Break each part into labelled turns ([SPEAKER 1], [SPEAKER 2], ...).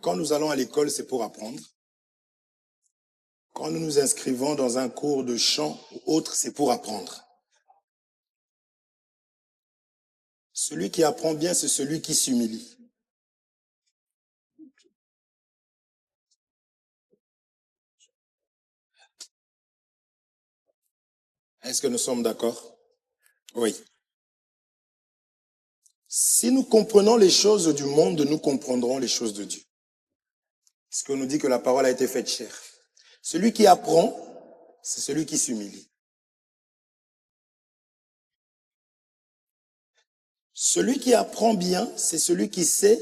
[SPEAKER 1] Quand nous allons à l'école, c'est pour apprendre. Quand nous nous inscrivons dans un cours de chant ou autre, c'est pour apprendre. Celui qui apprend bien, c'est celui qui s'humilie. Est-ce que nous sommes d'accord? Oui. Si nous comprenons les choses du monde, nous comprendrons les choses de Dieu. Parce qu'on nous dit que la parole a été faite chair. Celui qui apprend, c'est celui qui s'humilie. Celui qui apprend bien, c'est celui qui sait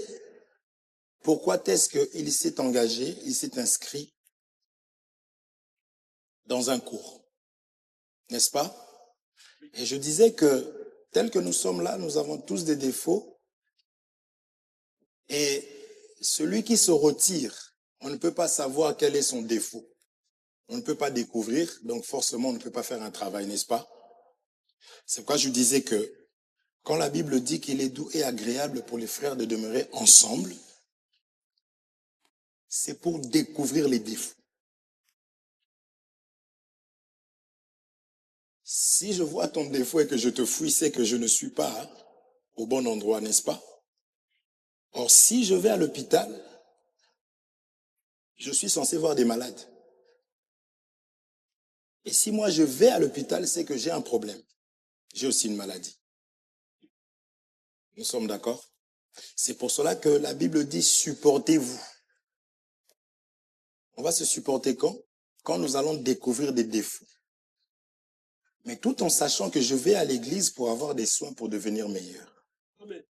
[SPEAKER 1] pourquoi est-ce qu'il s'est engagé, il s'est inscrit dans un cours. N'est-ce pas? Et je disais que, tel que nous sommes là, nous avons tous des défauts. Et celui qui se retire, on ne peut pas savoir quel est son défaut. On ne peut pas découvrir, donc forcément on ne peut pas faire un travail, n'est-ce pas? C'est pourquoi je disais que quand la Bible dit qu'il est doux et agréable pour les frères de demeurer ensemble, c'est pour découvrir les défauts. Si je vois ton défaut et que je te fouille, c'est que je ne suis pas au bon endroit, n'est-ce pas? Or, si je vais à l'hôpital, je suis censé voir des malades. Et si moi je vais à l'hôpital, c'est que j'ai un problème. J'ai aussi une maladie. Nous sommes d'accord? C'est pour cela que la Bible dit supportez-vous. On va se supporter quand? Quand nous allons découvrir des défauts. Mais tout en sachant que je vais à l'église pour avoir des soins pour devenir meilleur. Amen.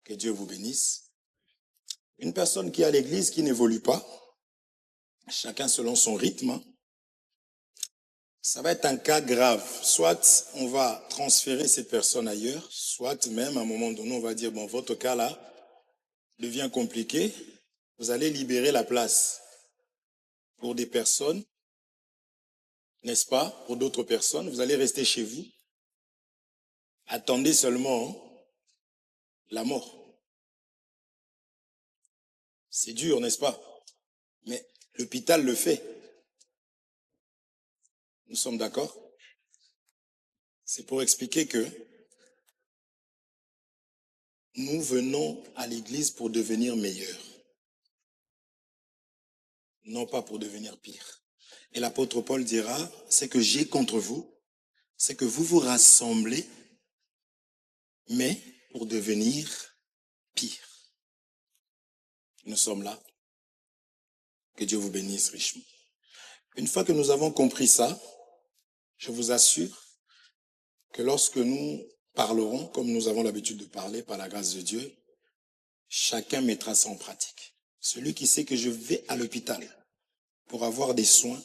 [SPEAKER 1] Que Dieu vous bénisse. Une personne qui est à l'église qui n'évolue pas, chacun selon son rythme, ça va être un cas grave. Soit on va transférer cette personne ailleurs, soit même à un moment donné, on va dire, bon, votre cas là devient compliqué, vous allez libérer la place pour des personnes, n'est-ce pas? Pour d'autres personnes, vous allez rester chez vous. Attendez seulement la mort. C'est dur, n'est-ce pas? Mais l'hôpital le fait. Nous sommes d'accord? C'est pour expliquer que nous venons à l'église pour devenir meilleurs, non pas pour devenir pire. Et l'apôtre Paul dira, c'est que j'ai contre vous, c'est que vous vous rassemblez, mais pour devenir pire. Nous sommes là. Que Dieu vous bénisse richement. Une fois que nous avons compris ça, je vous assure que lorsque nous parlerons, comme nous avons l'habitude de parler par la grâce de Dieu, chacun mettra ça en pratique. Celui qui sait que je vais à l'hôpital pour avoir des soins,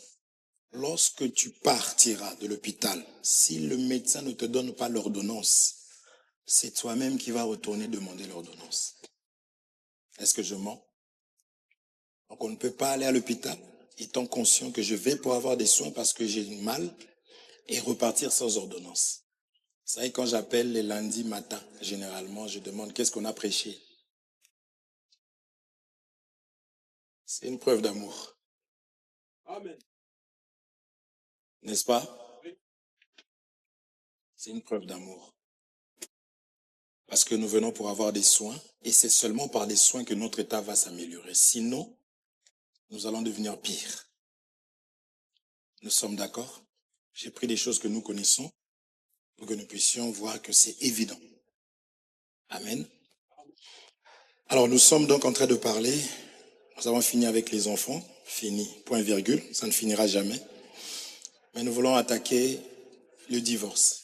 [SPEAKER 1] lorsque tu partiras de l'hôpital, si le médecin ne te donne pas l'ordonnance, c'est toi-même qui vas retourner demander l'ordonnance. Est-ce que je mens? Donc on ne peut pas aller à l'hôpital étant conscient que je vais pour avoir des soins parce que j'ai mal et repartir sans ordonnance. Vous savez, quand j'appelle les lundis matin, généralement, je demande qu'est-ce qu'on a prêché. C'est une preuve d'amour. Amen. N'est-ce pas? Oui. C'est une preuve d'amour. Parce que nous venons pour avoir des soins et c'est seulement par des soins que notre état va s'améliorer. Sinon, nous allons devenir pire. Nous sommes d'accord? J'ai pris des choses que nous connaissons pour que nous puissions voir que c'est évident. Amen. Alors, nous sommes donc en train de parler. Nous avons fini avec les enfants. Fini, point virgule. Ça ne finira jamais. Mais nous voulons attaquer le divorce.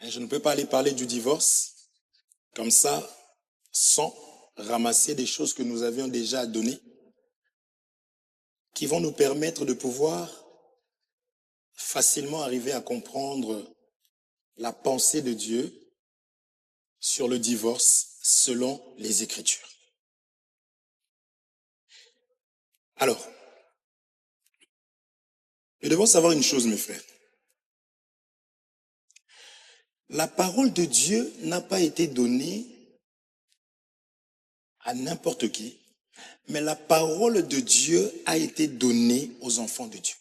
[SPEAKER 1] Et je ne peux pas aller parler du divorce comme ça, sans ramasser des choses que nous avions déjà données, qui vont nous permettre de pouvoir facilement arriver à comprendre la pensée de Dieu sur le divorce selon les Écritures. Alors, nous devons savoir une chose, mes frères. La parole de Dieu n'a pas été donnée à n'importe qui, mais la parole de Dieu a été donnée aux enfants de Dieu.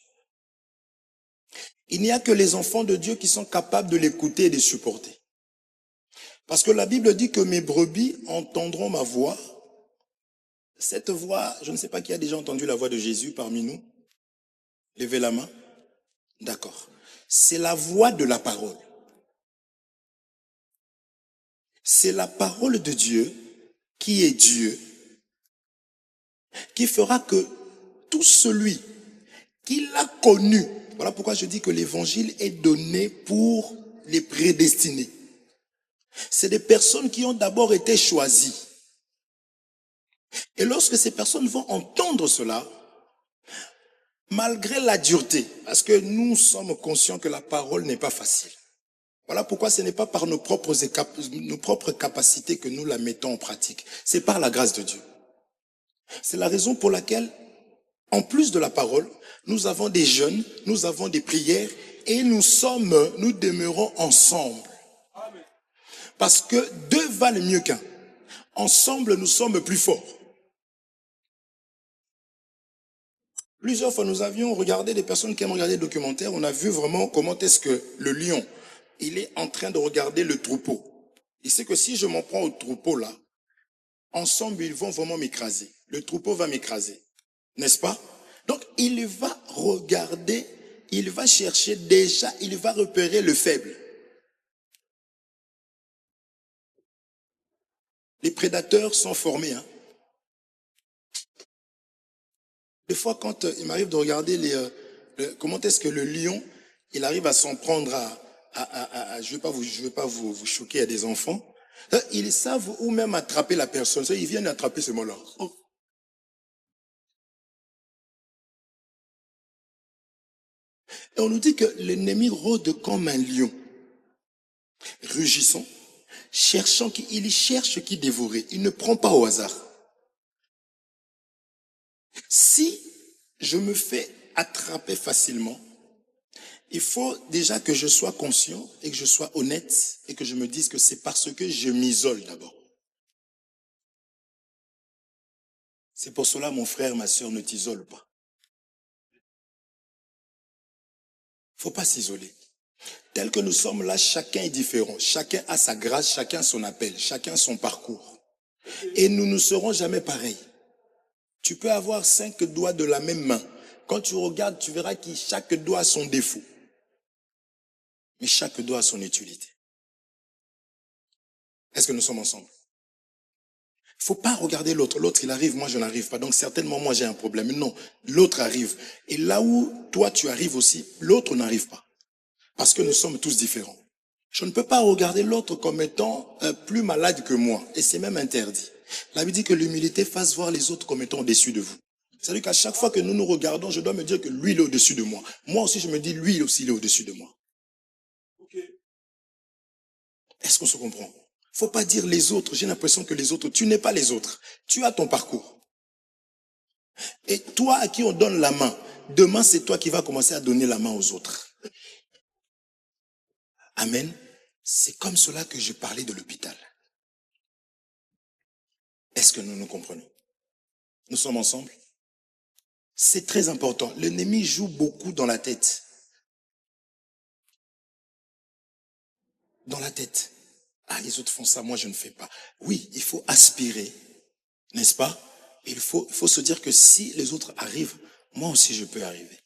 [SPEAKER 1] Il n'y a que les enfants de Dieu qui sont capables de l'écouter et de supporter. Parce que la Bible dit que mes brebis entendront ma voix. Cette voix, je ne sais pas qui a déjà entendu la voix de Jésus parmi nous. Levez la main. D'accord. C'est la voix de la parole. C'est la parole de Dieu qui est Dieu, qui fera que tout celui qui l'a connu, voilà pourquoi je dis que l'évangile est donné pour les prédestinés. C'est des personnes qui ont d'abord été choisies. Et lorsque ces personnes vont entendre cela, malgré la dureté, parce que nous sommes conscients que la parole n'est pas facile. Voilà pourquoi ce n'est pas par nos propres capacités que nous la mettons en pratique. C'est par la grâce de Dieu. C'est la raison pour laquelle, en plus de la parole, nous avons des jeûnes, nous avons des prières et nous demeurons ensemble. Parce que deux valent mieux qu'un. Ensemble, nous sommes plus forts. Plusieurs fois, nous avions regardé des personnes qui aiment regarder des documentaires. On a vu vraiment comment est-ce que le lion, il est en train de regarder le troupeau. Il sait que si je m'en prends au troupeau là, ensemble, ils vont vraiment m'écraser. Le troupeau va m'écraser. N'est-ce pas? Donc, il va regarder, il va chercher déjà, il va repérer le faible. Les prédateurs sont formés. Hein. Des fois, quand il m'arrive de regarder comment est-ce que le lion, il arrive à s'en prendre je ne vais pas vous choquer à des enfants. Ils savent où même attraper la personne. Ils viennent attraper ce mot-là. Oh. Et on nous dit que l'ennemi rôde comme un lion, rugissant, il cherche qui dévorer. Il ne prend pas au hasard. Si je me fais attraper facilement, il faut déjà que je sois conscient et que je sois honnête et que je me dise que c'est parce que je m'isole d'abord. C'est pour cela, mon frère, ma soeur, ne t'isole pas. Il ne faut pas s'isoler. Tel que nous sommes là, chacun est différent. Chacun a sa grâce, chacun son appel, chacun son parcours. Et nous ne serons jamais pareils. Tu peux avoir 5 doigts de la même main. Quand tu regardes, tu verras que chaque doigt a son défaut. Mais chaque doigt a son utilité. Est-ce que nous sommes ensemble? Il ne faut pas regarder l'autre. L'autre, il arrive, moi, je n'arrive pas. Donc, certainement, moi, j'ai un problème. Non, l'autre arrive. Et là où toi, tu arrives aussi, l'autre n'arrive pas. Parce que nous sommes tous différents. Je ne peux pas regarder l'autre comme étant plus malade que moi. Et c'est même interdit. La Bible dit que l'humilité fasse voir les autres comme étant au-dessus de vous. C'est-à-dire qu'à chaque fois que nous nous regardons, je dois me dire que lui, il est au-dessus de moi. Moi aussi, je me dis, lui aussi, il est au-dessus de moi. Est-ce qu'on se comprend? Faut pas dire les autres. J'ai l'impression que les autres, tu n'es pas les autres. Tu as ton parcours. Et toi à qui on donne la main, demain c'est toi qui vas commencer à donner la main aux autres. Amen. C'est comme cela que je parlais de l'hôpital. Est-ce que nous nous comprenons? Nous sommes ensemble? C'est très important. L'ennemi joue beaucoup dans la tête. Dans la tête. Ah, les autres font ça, moi je ne fais pas. Oui, il faut aspirer, n'est-ce pas? Il faut se dire que si les autres arrivent, moi aussi je peux arriver.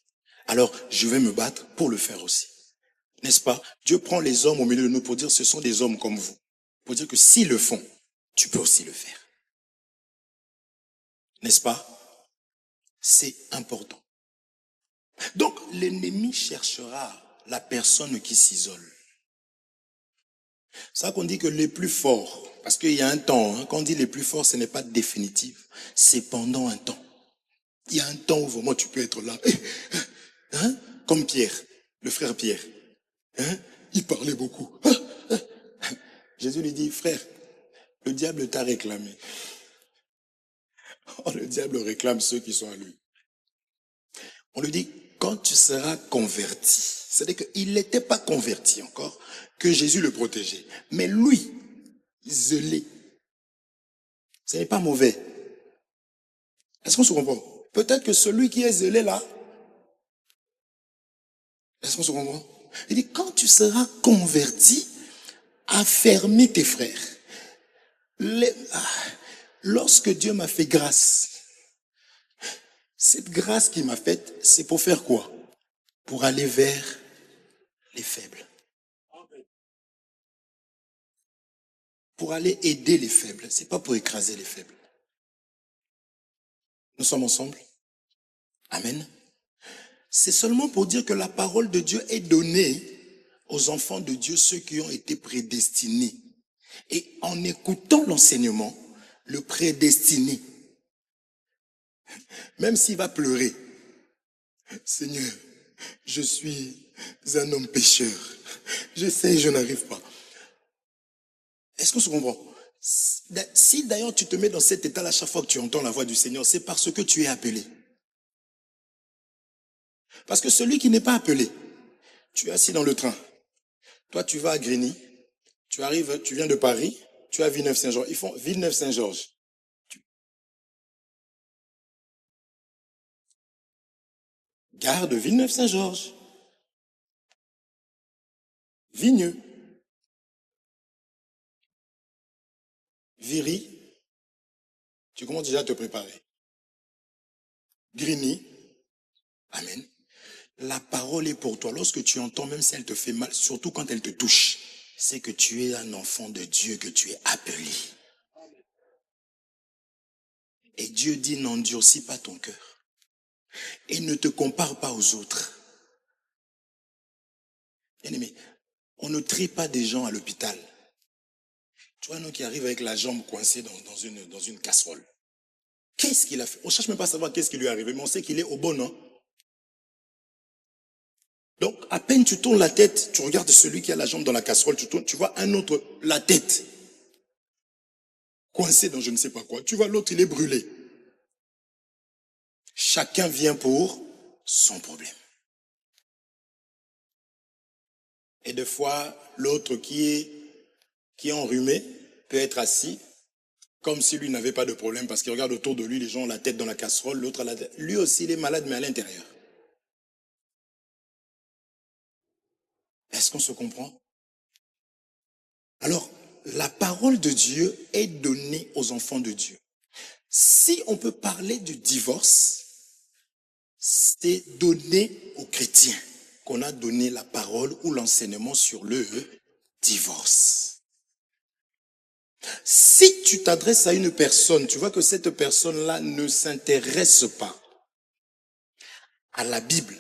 [SPEAKER 1] Alors, je vais me battre pour le faire aussi. N'est-ce pas? Dieu prend les hommes au milieu de nous pour dire ce sont des hommes comme vous. Pour dire que s'ils le font, tu peux aussi le faire. N'est-ce pas? C'est important. Donc, l'ennemi cherchera la personne qui s'isole. C'est ça qu'on dit que les plus forts, parce qu'il y a un temps, quand on dit les plus forts, ce n'est pas définitif, c'est pendant un temps. Il y a un temps où vraiment tu peux être là, hein? Comme Pierre, le frère Pierre. Hein? Il parlait beaucoup. Jésus lui dit, frère, le diable t'a réclamé. Oh, le diable réclame ceux qui sont à lui. On lui dit, quand tu seras converti, c'est-à-dire qu'il n'était pas converti encore, que Jésus le protégeait. Mais lui, zélé, Ce n'est pas mauvais. Est-ce qu'on se comprend? Peut-être que celui qui est zélé là, est-ce qu'on se comprend? Il dit, quand tu seras converti, affermis tes frères. Lorsque Dieu m'a fait grâce, cette grâce qu'il m'a faite, c'est pour faire quoi? Pour aller vers les faibles. Pour aller aider les faibles. C'est pas pour écraser les faibles. Nous sommes ensemble? Amen. C'est seulement pour dire que la parole de Dieu est donnée aux enfants de Dieu, ceux qui ont été prédestinés. Et en écoutant l'enseignement, le prédestiné, même s'il va pleurer, Seigneur, je suis un homme pécheur. J'essaie, je n'arrive pas. Est-ce qu'on se comprend? Si d'ailleurs tu te mets dans cet état à chaque fois que tu entends la voix du Seigneur, c'est parce que tu es appelé. Parce que celui qui n'est pas appelé, tu es assis dans le train. Toi, tu vas à Grigny, tu arrives, tu viens de Paris, tu es à Villeneuve-Saint-Georges. Ils font Villeneuve-Saint-Georges. Gare de Villeneuve-Saint-Georges. Vigneux. Viry. Tu commences déjà à te préparer. Grigny. Amen. La parole est pour toi. Lorsque tu entends, même si elle te fait mal, surtout quand elle te touche, c'est que tu es un enfant de Dieu, que tu es appelé. Et Dieu dit, n'endurcis pas ton cœur. Et ne te compare pas aux autres. Bien-aimé, on ne trie pas des gens à l'hôpital. Tu vois, nous qui arrivent avec la jambe coincée dans une casserole. Qu'est-ce qu'il a fait? On ne cherche même pas à savoir qu'est-ce qui lui est arrivé, mais on sait qu'il est au bon, non? Donc, à peine tu tournes la tête, tu regardes celui qui a la jambe dans la casserole, tu tournes, tu vois un autre, la tête, coincée dans je ne sais pas quoi. Tu vois l'autre, il est brûlé. Chacun vient pour son problème. Et des fois, l'autre qui est enrhumé peut être assis, comme si lui n'avait pas de problème, parce qu'il regarde autour de lui, les gens ont la tête dans la casserole, l'autre a la tête. Lui aussi, il est malade, mais à l'intérieur. Est-ce qu'on se comprend? Alors, la parole de Dieu est donnée aux enfants de Dieu. Si on peut parler du divorce, c'est donné aux chrétiens qu'on a donné la parole ou l'enseignement sur le divorce. Si tu t'adresses à une personne, tu vois que cette personne-là ne s'intéresse pas à la Bible,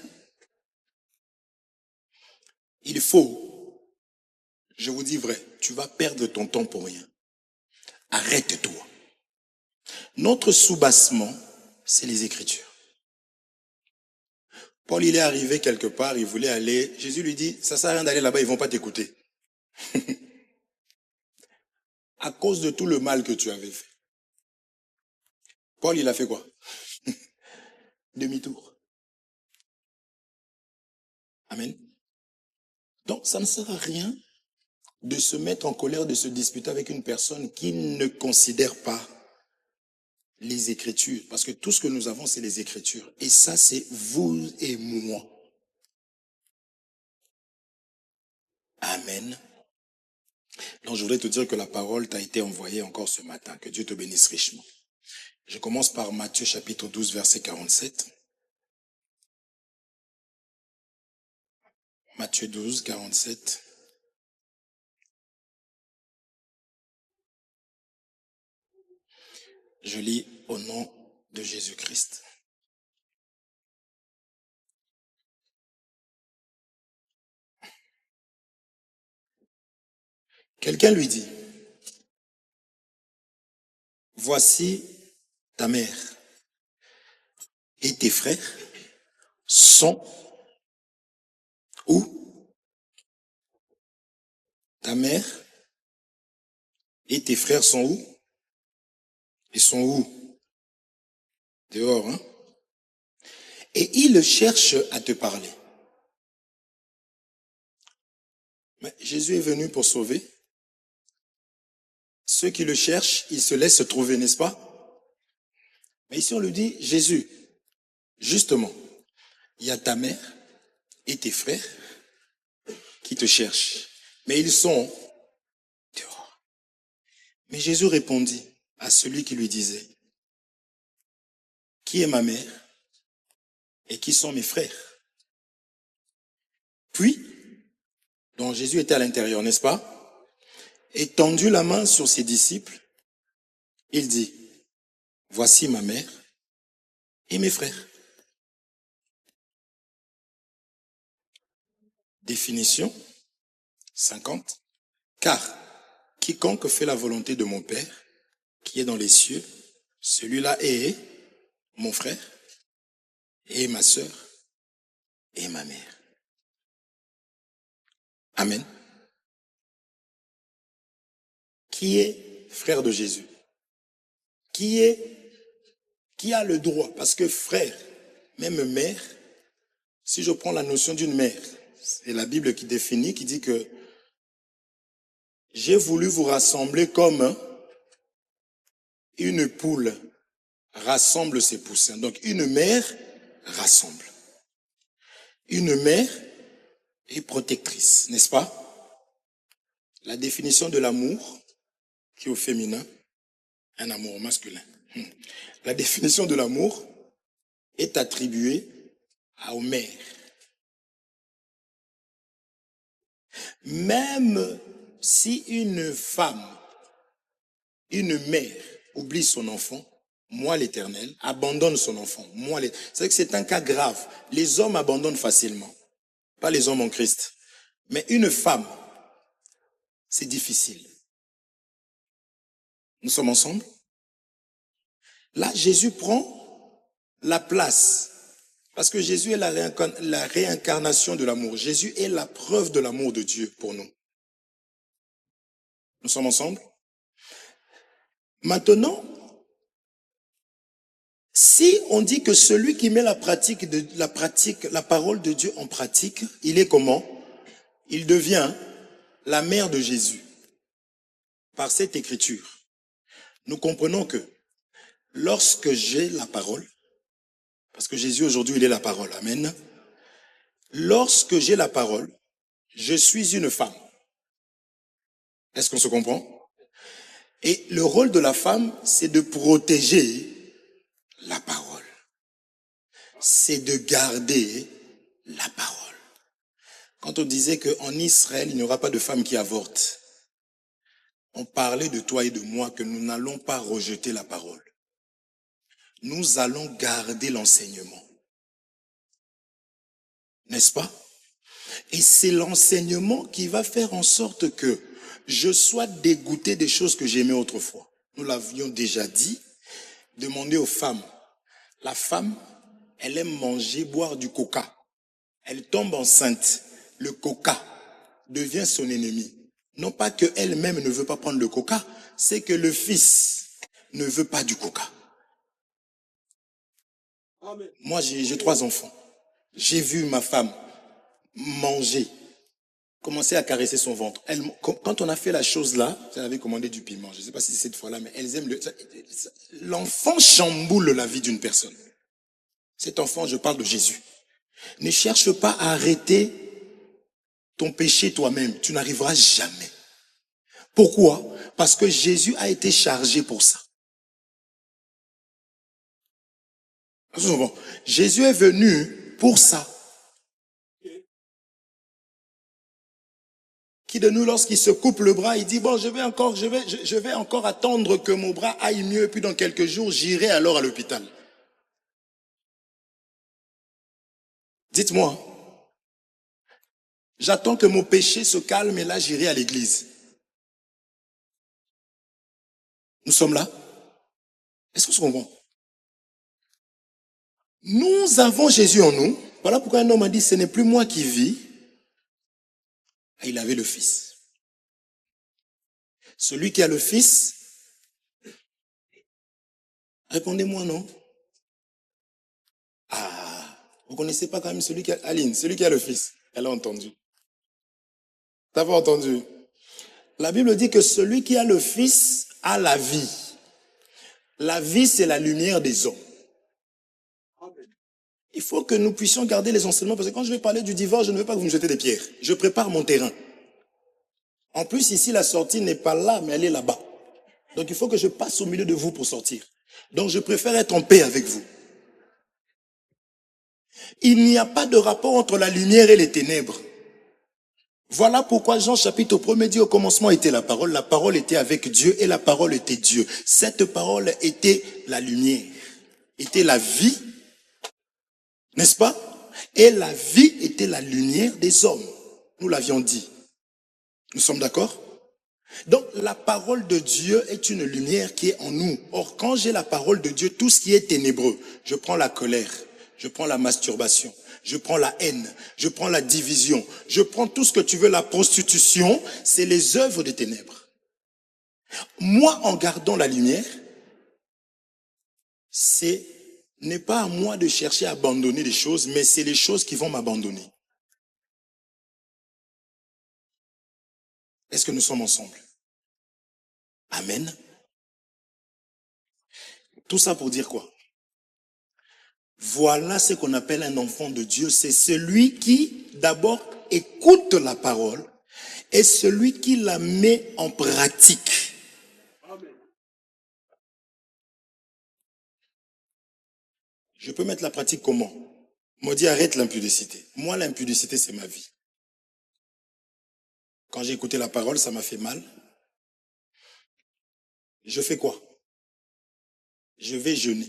[SPEAKER 1] il faut, je vous dis vrai, tu vas perdre ton temps pour rien. Arrête-toi. Notre soubassement, c'est les Écritures. Paul, il est arrivé quelque part, il voulait aller. Jésus lui dit, ça sert à rien d'aller là-bas, ils vont pas t'écouter. À cause de tout le mal que tu avais fait. Paul, il a fait quoi? Demi-tour. Amen. Donc, ça ne sert à rien de se mettre en colère, de se disputer avec une personne qui ne considère pas les Écritures. Parce que tout ce que nous avons, c'est les Écritures. Et ça, c'est vous et moi. Amen. Donc, je voudrais te dire que la parole t'a été envoyée encore ce matin. Que Dieu te bénisse richement. Je commence par Matthieu chapitre 12, verset 47. Matthieu 12, 47. Je lis au nom de Jésus-Christ. Quelqu'un lui dit, voici ta mère et tes frères sont où? Ta mère et tes frères sont où? Ils sont où? Dehors, hein? Et ils cherchent à te parler. Mais Jésus est venu pour sauver Ceux qui le cherchent, ils se laissent trouver, n'est-ce pas? Mais ici, on lui dit, Jésus, justement, il y a ta mère et tes frères qui te cherchent. Mais ils sont dehors. Mais Jésus répondit à celui qui lui disait, qui est ma mère et qui sont mes frères? Puis, donc Jésus était à l'intérieur, n'est-ce pas? Étendu la main sur ses disciples, il dit, voici ma mère et mes frères. Définition 50. Car quiconque fait la volonté de mon Père, qui est dans les cieux, celui-là est mon frère et ma sœur et ma mère. Amen. Qui est frère de Jésus? Qui a le droit? Parce que frère, même mère, si je prends la notion d'une mère, c'est la Bible qui définit, qui dit que j'ai voulu vous rassembler comme une poule rassemble ses poussins. Donc une mère rassemble. Une mère est protectrice, n'est-ce pas? La définition de l'amour, qui est au féminin, un amour masculin. La définition de l'amour est attribuée aux mères. Même si une femme, une mère, oublie son enfant, moi l'Éternel, abandonne son enfant, c'est vrai que c'est un cas grave. Les hommes abandonnent facilement, pas les hommes en Christ. Mais une femme, c'est difficile. Nous sommes ensemble? Là, Jésus prend la place. Parce que Jésus est la réincarnation de l'amour. Jésus est la preuve de l'amour de Dieu pour nous. Nous sommes ensemble? Maintenant, si on dit que celui qui met la parole de Dieu en pratique, il est comment? Il devient la mère de Jésus. Par cette écriture, nous comprenons que lorsque j'ai la parole, parce que Jésus aujourd'hui il est la parole, amen. Lorsque j'ai la parole, je suis une femme. Est-ce qu'on se comprend? Et le rôle de la femme, c'est de protéger la parole. C'est de garder la parole. Quand on disait qu'en Israël, il n'y aura pas de femme qui avorte, on parlait de toi et de moi que nous n'allons pas rejeter la parole. Nous allons garder l'enseignement. N'est-ce pas? Et c'est l'enseignement qui va faire en sorte que je sois dégoûté des choses que j'aimais autrefois. Nous l'avions déjà dit. Demandez aux femmes. La femme, elle aime manger, boire du coca. Elle tombe enceinte. Le coca devient son ennemi. Non pas qu'elle-même ne veut pas prendre le coca, c'est que le fils ne veut pas du coca. Amen. Moi, j'ai 3 enfants. J'ai vu ma femme manger, commencer à caresser son ventre. Quand on a fait la chose là, elle avait commandé du piment. Je ne sais pas si c'est cette fois-là, mais elles aiment l'enfant chamboule la vie d'une personne. Cet enfant, je parle de Jésus. Ne cherche pas à arrêter ton péché toi-même. Tu n'arriveras jamais. Pourquoi? Parce que Jésus a été chargé pour ça. Jésus est venu pour ça. Qui de nous, lorsqu'il se coupe le bras, il dit, bon, je vais encore attendre que mon bras aille mieux, et puis dans quelques jours, j'irai alors à l'hôpital. Dites-moi, j'attends que mon péché se calme et là, j'irai à l'église. Nous sommes là? Est-ce qu'on se comprend? Nous avons Jésus en nous. Voilà pourquoi un homme a dit, ce n'est plus moi qui vis. Il avait le Fils. Celui qui a le Fils, répondez-moi non. Ah, vous ne connaissez pas quand même celui qui a... Aline, celui qui a le Fils. Elle a entendu. T'as pas entendu? La Bible dit que celui qui a le Fils a la vie. La vie, c'est la lumière des hommes. Il faut que nous puissions garder les enseignements, parce que quand je vais parler du divorce, je ne veux pas que vous me jetez des pierres. Je prépare mon terrain. En plus, ici, la sortie n'est pas là, mais elle est là-bas. Donc, il faut que je passe au milieu de vous pour sortir. Donc, je préfère être en paix avec vous. Il n'y a pas de rapport entre la lumière et les ténèbres. Voilà pourquoi Jean chapitre 1 dit au commencement était la parole était avec Dieu et la parole était Dieu. Cette parole était la lumière, était la vie, n'est-ce pas? Et la vie était la lumière des hommes. Nous l'avions dit. Nous sommes d'accord? Donc la parole de Dieu est une lumière qui est en nous. Or quand j'ai la parole de Dieu, tout ce qui est ténébreux, je prends la colère, je prends la masturbation, je prends la haine, je prends la division, je prends tout ce que tu veux, la prostitution, c'est les œuvres des ténèbres. Moi, en gardant la lumière, n'est pas à moi de chercher à abandonner les choses, mais c'est les choses qui vont m'abandonner. Est-ce que nous sommes ensemble? Amen. Tout ça pour dire quoi? Voilà ce qu'on appelle un enfant de Dieu. C'est celui qui, d'abord, écoute la parole et celui qui la met en pratique. Je peux mettre la pratique comment? On m'a dit arrête l'impudicité. Moi, l'impudicité, c'est ma vie. Quand j'ai écouté la parole, ça m'a fait mal. Je fais quoi? Je vais jeûner.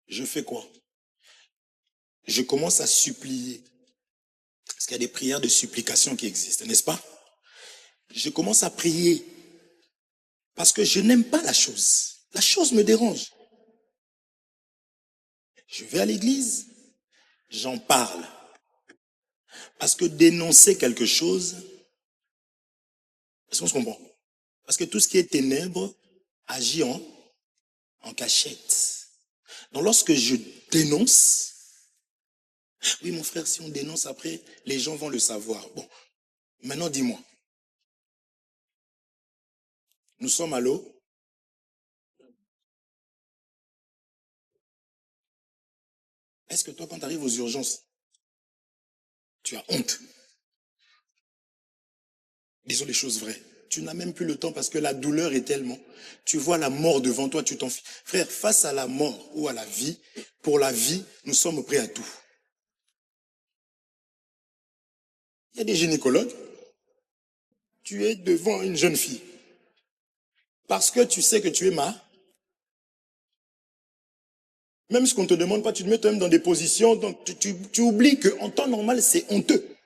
[SPEAKER 1] Je fais quoi? Je commence à supplier. Parce qu'il y a des prières de supplication qui existent, n'est-ce pas? Je commence à prier. Parce que je n'aime pas la chose. La chose me dérange. Je vais à l'église, j'en parle. Parce que dénoncer quelque chose, est-ce qu'on se comprend? Parce que tout ce qui est ténèbres agit en cachette. Donc lorsque je dénonce, oui mon frère, si on dénonce après, les gens vont le savoir. Bon, maintenant dis-moi. Nous sommes à l'eau. Est-ce que toi, quand tu arrives aux urgences, tu as honte? Disons les choses vraies. Tu n'as même plus le temps parce que la douleur est tellement. Tu vois la mort devant toi, tu t'en fiches. Frère, face à la mort ou à la vie, pour la vie, nous sommes prêts à tout. Il y a des gynécologues. Tu es devant une jeune fille. Parce que tu sais que tu es même ce qu'on ne te demande pas, tu te mets toi-même dans des positions, donc tu oublies qu'en temps normal, c'est honteux.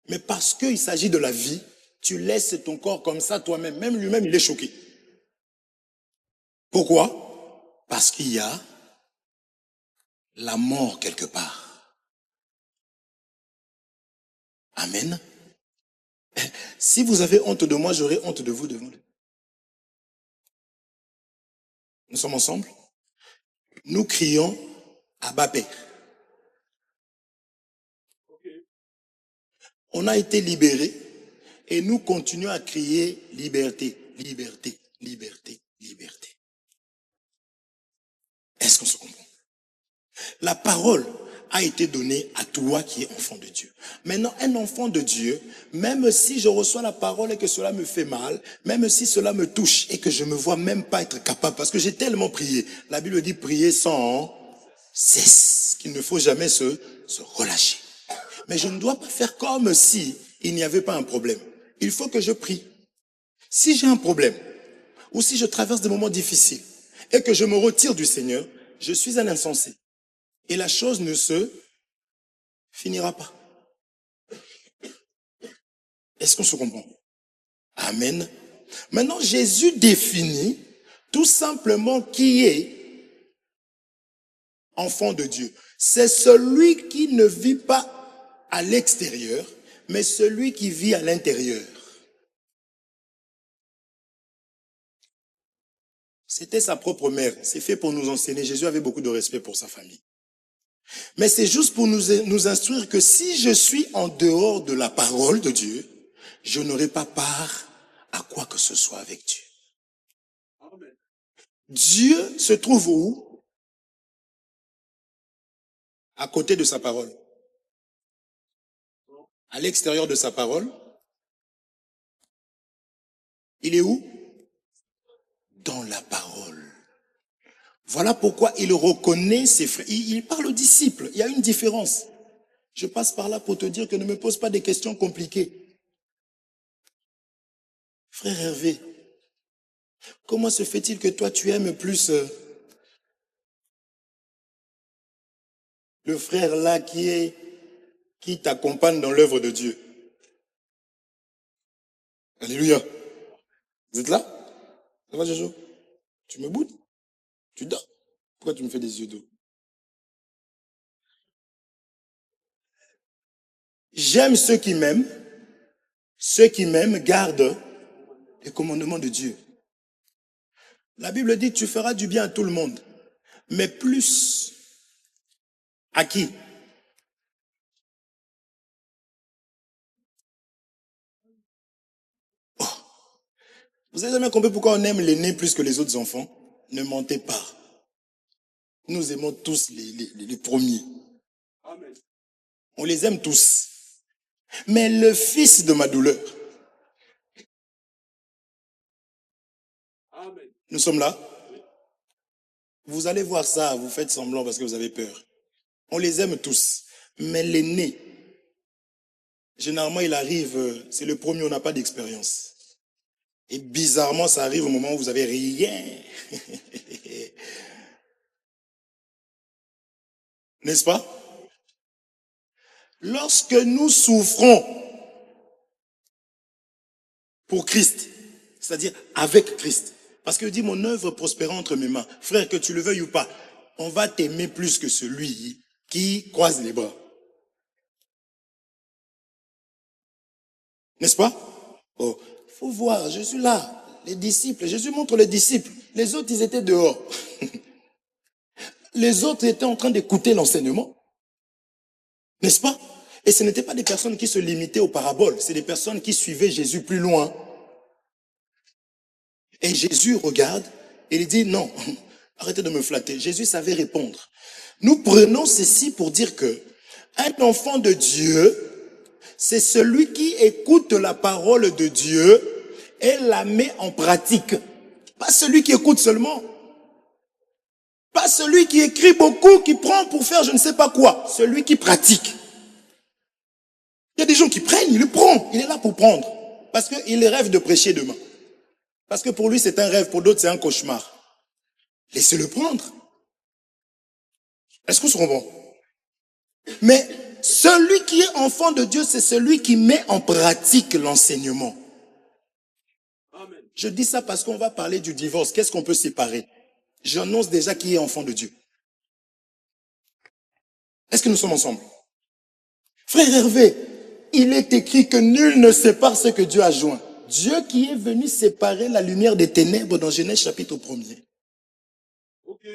[SPEAKER 1] Mais parce qu'il s'agit de la vie, tu laisses ton corps comme ça toi-même. Même lui-même, il est choqué. Pourquoi? Parce qu'il y a la mort quelque part. Amen. Si vous avez honte de moi, j'aurai honte de vous devant lui. Nous sommes ensemble? Nous crions Abba Père. On a été libérés et nous continuons à crier liberté, liberté, liberté, liberté. Est-ce qu'on se comprend? La parole a été donnée à toi qui es enfant de Dieu. Maintenant, un enfant de Dieu, même si je reçois la parole et que cela me fait mal, même si cela me touche et que je me vois même pas être capable, parce que j'ai tellement prié. La Bible dit prier sans cesse, qu'il ne faut jamais se relâcher. Mais je ne dois pas faire comme si il n'y avait pas un problème. Il faut que je prie. Si j'ai un problème, ou si je traverse des moments difficiles, et que je me retire du Seigneur, je suis un insensé. Et la chose ne se finira pas. Est-ce qu'on se comprend? Amen. Maintenant, Jésus définit tout simplement qui est enfant de Dieu. C'est celui qui ne vit pas à l'extérieur, mais celui qui vit à l'intérieur. C'était sa propre mère. C'est fait pour nous enseigner. Jésus avait beaucoup de respect pour sa famille. Mais c'est juste pour nous instruire que si je suis en dehors de la parole de Dieu, je n'aurai pas part à quoi que ce soit avec Dieu. Dieu se trouve où? À côté de sa parole. À l'extérieur de sa parole. Il est où? Dans la parole. Voilà pourquoi il reconnaît ses frères. Il parle aux disciples. Il y a une différence. Je passe par là pour te dire que ne me pose pas des questions compliquées. Frère Hervé, comment se fait-il que toi tu aimes plus le frère là qui t'accompagne dans l'œuvre de Dieu? Alléluia. Vous êtes là? Ça va, Jojo? Tu me boudes? Tu dors? Pourquoi tu me fais des yeux d'eau? J'aime ceux qui m'aiment. Ceux qui m'aiment gardent les commandements de Dieu. La Bible dit, tu feras du bien à tout le monde. Mais plus à qui? Oh. Vous avez jamais compris pourquoi on aime l'aîné plus que les autres enfants? Ne mentez pas. Nous aimons tous les premiers. Amen. On les aime tous. Mais le fils de ma douleur. Amen. Nous sommes là. Vous allez voir ça, vous faites semblant parce que vous avez peur. On les aime tous. Mais l'aîné, généralement, il arrive, c'est le premier, on n'a pas d'expérience. Et bizarrement, ça arrive au moment où vous avez rien. N'est-ce pas? Lorsque nous souffrons pour Christ, c'est-à-dire avec Christ, parce que dit mon œuvre prospère entre mes mains. Frère, que tu le veuilles ou pas, on va t'aimer plus que celui qui croise les bras. N'est-ce pas? Oh, faut voir, je suis là. Les disciples, Jésus montre les disciples. Les autres, ils étaient dehors. Les autres étaient en train d'écouter l'enseignement. N'est-ce pas? Et ce n'étaient pas des personnes qui se limitaient aux paraboles. C'est des personnes qui suivaient Jésus plus loin. Et Jésus regarde et il dit non, arrêtez de me flatter. Jésus savait répondre. Nous prenons ceci pour dire que un enfant de Dieu, c'est celui qui écoute la parole de Dieu et la met en pratique. Pas celui qui écoute seulement. Pas celui qui écrit beaucoup, qui prend pour faire je ne sais pas quoi. Celui qui pratique. Il y a des gens qui prennent, il le prend. Il est là pour prendre. Parce qu'il rêve de prêcher demain. Parce que pour lui c'est un rêve, pour d'autres c'est un cauchemar. Laissez-le prendre. Est-ce que nous serons bons? Mais celui qui est enfant de Dieu, c'est celui qui met en pratique l'enseignement. Amen. Je dis ça parce qu'on va parler du divorce. Qu'est-ce qu'on peut séparer? J'annonce déjà qui est enfant de Dieu. Est-ce que nous sommes ensemble? Frère Hervé, il est écrit que nul ne sépare ce que Dieu a joint. Dieu qui est venu séparer la lumière des ténèbres dans Genèse chapitre 1er. Ok.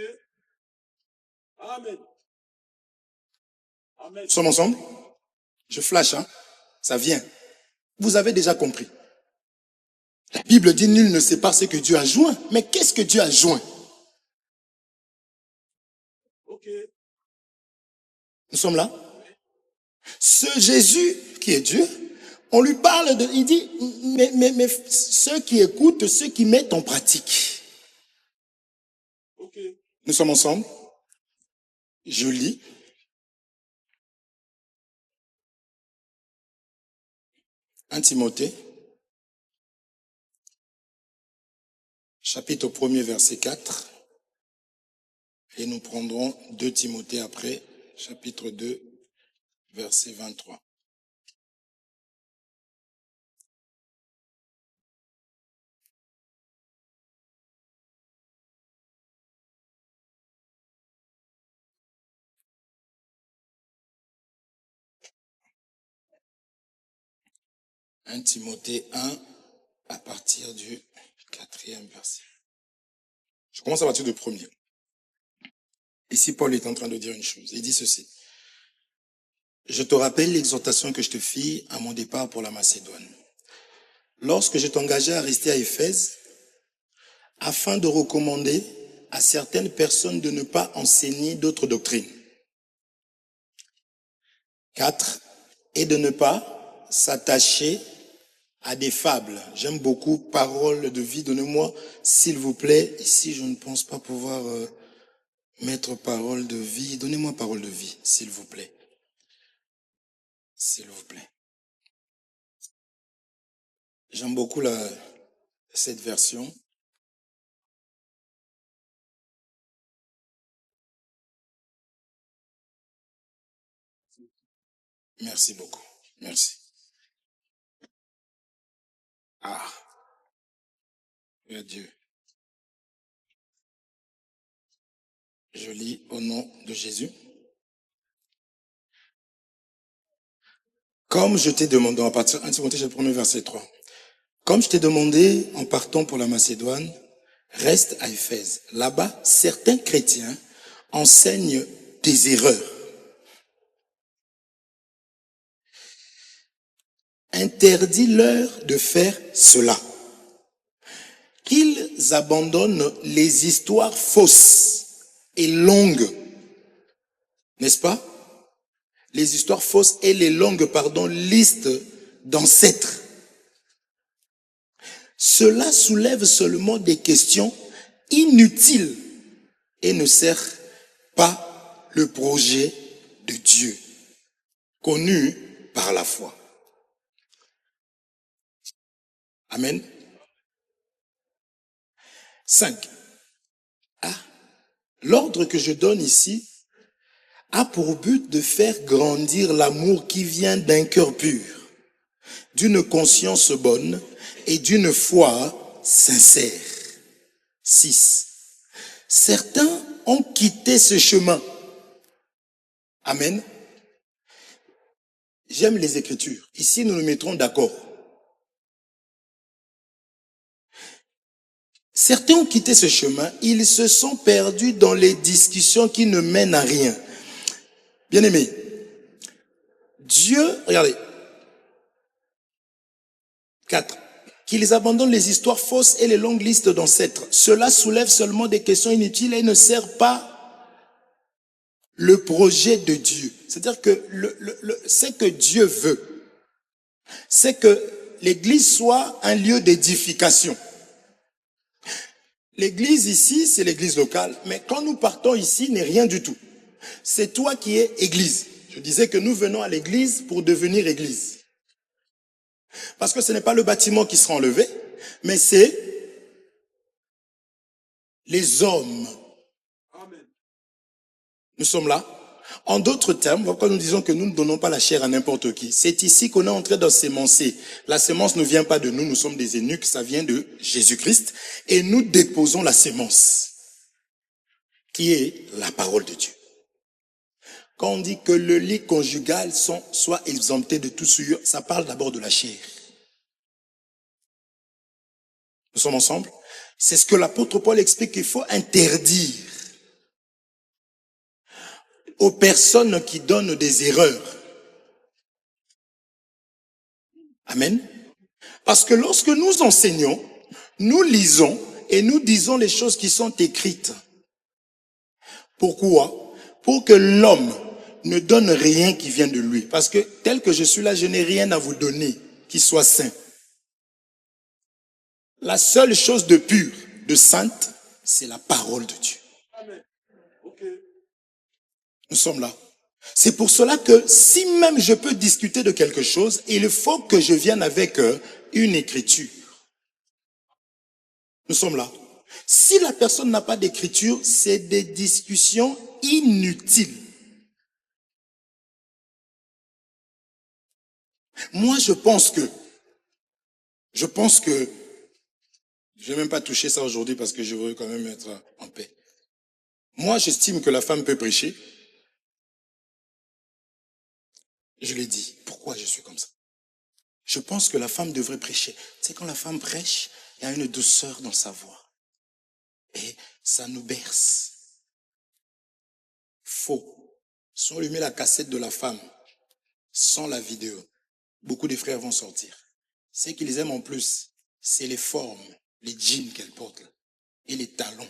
[SPEAKER 1] Amen. Amen. Nous sommes ensemble? Je flash, hein? Ça vient. Vous avez déjà compris. La Bible dit nul ne sépare ce que Dieu a joint. Mais qu'est-ce que Dieu a joint? Ok. Nous sommes là? Ce Jésus qui est Dieu, on lui parle de, il dit, mais ceux qui écoutent, ceux qui mettent en pratique. Ok. Nous sommes ensemble? Je lis. Un Timothée, chapitre 1er, verset 4. Et nous prendrons 2 Timothée après, chapitre 2, verset 23. Un Timothée 1, à partir du 4e verset. Je commence à partir du 1er. Ici, Paul est en train de dire une chose. Il dit ceci. Je te rappelle l'exhortation que je te fis à mon départ pour la Macédoine. Lorsque je t'engageais à rester à Éphèse, afin de recommander à certaines personnes de ne pas enseigner d'autres doctrines. 4, et de ne pas s'attacher à des fables. J'aime beaucoup parole de vie. Donnez-moi, s'il vous plaît, ici je ne pense pas pouvoir mettre parole de vie. Donnez-moi parole de vie, s'il vous plaît. S'il vous plaît. J'aime beaucoup cette version. Merci beaucoup. Merci. Ah, Dieu. Je lis au nom de Jésus. Comme je t'ai demandé, à partir de 1 Timothée, chapitre 1, verset 3. Comme je t'ai demandé en partant pour la Macédoine, reste à Éphèse. Là-bas, certains chrétiens enseignent des erreurs. Interdis-leur de faire cela. Qu'ils abandonnent les histoires fausses et longues. N'est-ce pas? Les histoires fausses et les longues, listes d'ancêtres. Cela soulève seulement des questions inutiles et ne sert pas le projet de Dieu, connu par la foi. Amen. 5. L'ordre que je donne ici a pour but de faire grandir l'amour qui vient d'un cœur pur, d'une conscience bonne et d'une foi sincère. 6. Certains ont quitté ce chemin. Amen. J'aime les Écritures. Ici, nous nous mettrons d'accord. Certains ont quitté ce chemin. Ils se sont perdus dans les discussions qui ne mènent à rien. Bien-aimés, Dieu, regardez. 4. Qu'ils abandonnent les histoires fausses et les longues listes d'ancêtres. Cela soulève seulement des questions inutiles et ne sert pas le projet de Dieu. C'est-à-dire que ce que Dieu veut, c'est que l'église soit un lieu d'édification. L'église ici, c'est l'église locale, mais quand nous partons ici, n'est rien du tout. C'est toi qui es église. Je disais que nous venons à l'église pour devenir église. Parce que ce n'est pas le bâtiment qui sera enlevé, mais c'est les hommes. Nous sommes là. En d'autres termes, pourquoi nous disons que nous ne donnons pas la chair à n'importe qui? C'est ici qu'on est en train de s'émancer. La sémence ne vient pas de nous, nous sommes des eunuques, ça vient de Jésus-Christ. Et nous déposons la sémence, qui est la parole de Dieu. Quand on dit que le lit conjugal soit exempté de tout souillure, ça parle d'abord de la chair. Nous sommes ensemble? C'est ce que l'apôtre Paul explique qu'il faut interdire aux personnes qui donnent des erreurs. Amen. Parce que lorsque nous enseignons, nous lisons et nous disons les choses qui sont écrites. Pourquoi? Pour que l'homme ne donne rien qui vient de lui. Parce que tel que je suis là, je n'ai rien à vous donner qui soit saint. La seule chose de pure, de sainte, c'est la parole de Dieu. Nous sommes là. C'est pour cela que si même je peux discuter de quelque chose, il faut que je vienne avec une écriture. Nous sommes là. Si la personne n'a pas d'écriture, c'est des discussions inutiles. Moi, je pense que, je vais même pas toucher ça aujourd'hui parce que je veux quand même être en paix. Moi, j'estime que la femme peut prêcher. Je l'ai dit. Pourquoi je suis comme ça? Je pense que la femme devrait prêcher. Tu sais, quand la femme prêche, il y a une douceur dans sa voix. Et ça nous berce. Faux. Si on lui met la cassette de la femme, sans la vidéo, beaucoup de frères vont sortir. Ce qu'ils aiment en plus, c'est les formes, les jeans qu'elle porte, et les talons.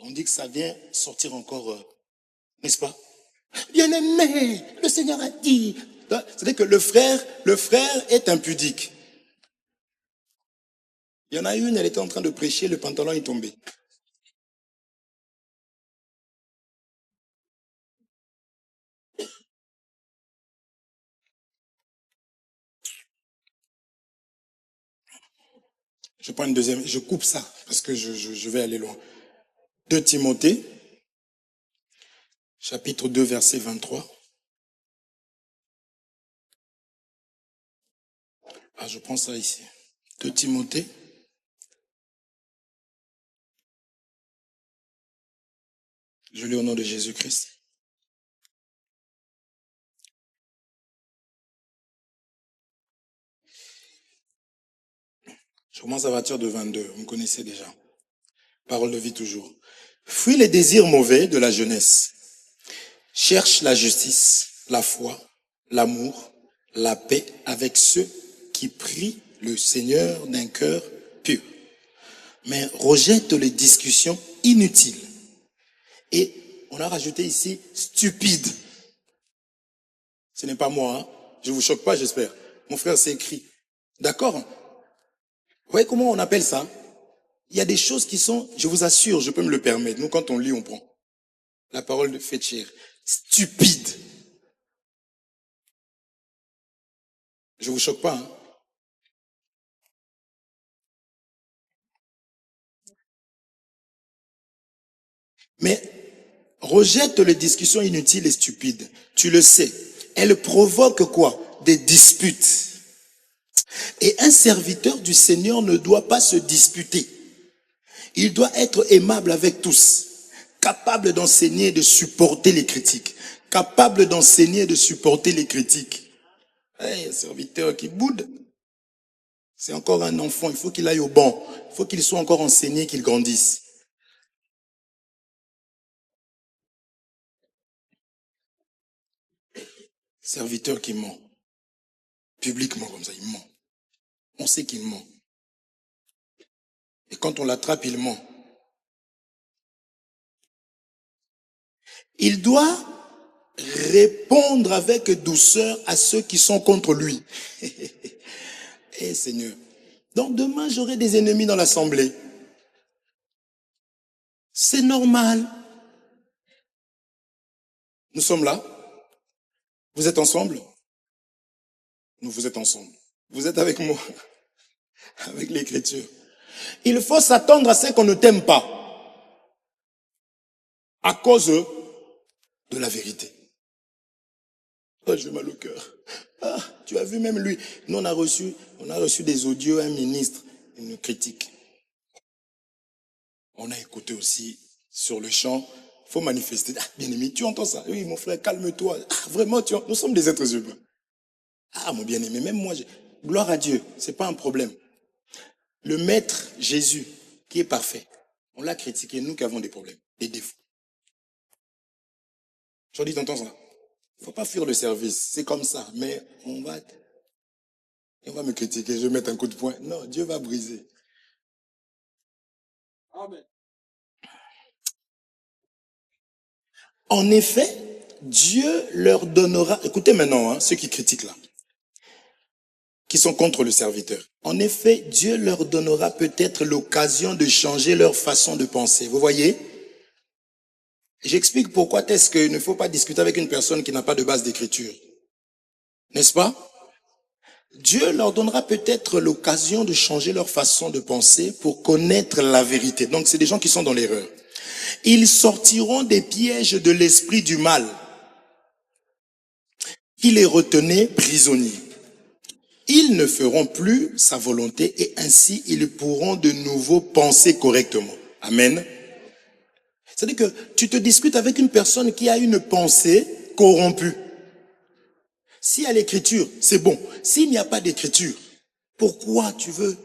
[SPEAKER 1] On dit que ça vient sortir encore, n'est-ce pas? Bien-aimé, le Seigneur a dit. C'est-à-dire que le frère est impudique. Il y en a une, elle était en train de prêcher, le pantalon est tombé. Je prends une deuxième, je coupe ça, parce que je vais aller loin. 2 Timothée, chapitre 2, verset 23. Ah, je prends ça ici. 2 Timothée. Je lis au nom de Jésus-Christ. Je commence à partir de 22, vous me connaissez déjà. Parole de vie toujours. Fuis les désirs mauvais de la jeunesse. Cherche la justice, la foi, l'amour, la paix avec ceux qui prient le Seigneur d'un cœur pur. Mais rejette les discussions inutiles. Et on a rajouté ici stupide. Ce n'est pas moi, hein? Je vous choque pas, j'espère. Mon frère, c'est écrit. D'accord? Vous voyez comment on appelle ça? Il y a des choses qui sont, je vous assure, je peux me le permettre. Nous, quand on lit, on prend. La parole de Fetcher. Stupide. Je vous choque pas, hein? Mais rejette les discussions inutiles et stupides. Tu le sais. Elles provoquent quoi? Des disputes. Et un serviteur du Seigneur ne doit pas se disputer. Il doit être aimable avec tous, capable d'enseigner et de supporter les critiques. Capable d'enseigner et de supporter les critiques. Hey, un serviteur qui boude, c'est encore un enfant, il faut qu'il aille au banc. Il faut qu'il soit encore enseigné, qu'il grandisse. Serviteur qui ment. Publiquement comme ça, il ment. On sait qu'il ment. Et quand on l'attrape, il ment. Il doit répondre avec douceur à ceux qui sont contre lui. Eh Seigneur. Donc demain, j'aurai des ennemis dans l'assemblée. C'est normal. Nous sommes là. Vous êtes ensemble? Vous êtes ensemble. Vous êtes avec moi, avec l'écriture. Il faut s'attendre à ce qu'on ne t'aime pas à cause de la vérité. Oh, j'ai mal au cœur. Ah, tu as vu même lui. Nous, on a reçu des audios, un ministre, une critique. On a écouté aussi sur le champ. Il faut manifester. Ah, bien-aimé, tu entends ça? Oui, mon frère, calme-toi. Ah, vraiment, nous sommes des êtres humains. Ah, mon bien-aimé, même moi, gloire à Dieu, c'est pas un problème. Le maître Jésus, qui est parfait, on l'a critiqué, nous qui avons des problèmes, des défauts. Je dis, t'entends ça? Il ne faut pas fuir le service, c'est comme ça, mais on va me critiquer, je vais mettre un coup de poing. Non, Dieu va briser. Amen. En effet, Dieu leur donnera, écoutez maintenant, hein, ceux qui critiquent là, qui sont contre le serviteur. En effet, Dieu leur donnera peut-être l'occasion de changer leur façon de penser. Vous voyez? J'explique pourquoi est-ce qu'il ne faut pas discuter avec une personne qui n'a pas de base d'écriture. N'est-ce pas? Dieu leur donnera peut-être l'occasion de changer leur façon de penser pour connaître la vérité. Donc c'est des gens qui sont dans l'erreur. Ils sortiront des pièges de l'esprit du mal qui les retenait prisonniers. Ils ne feront plus sa volonté et ainsi ils pourront de nouveau penser correctement. Amen. C'est-à-dire que tu te discutes avec une personne qui a une pensée corrompue. S'il y a l'écriture, c'est bon. S'il n'y a pas d'écriture, pourquoi tu veux?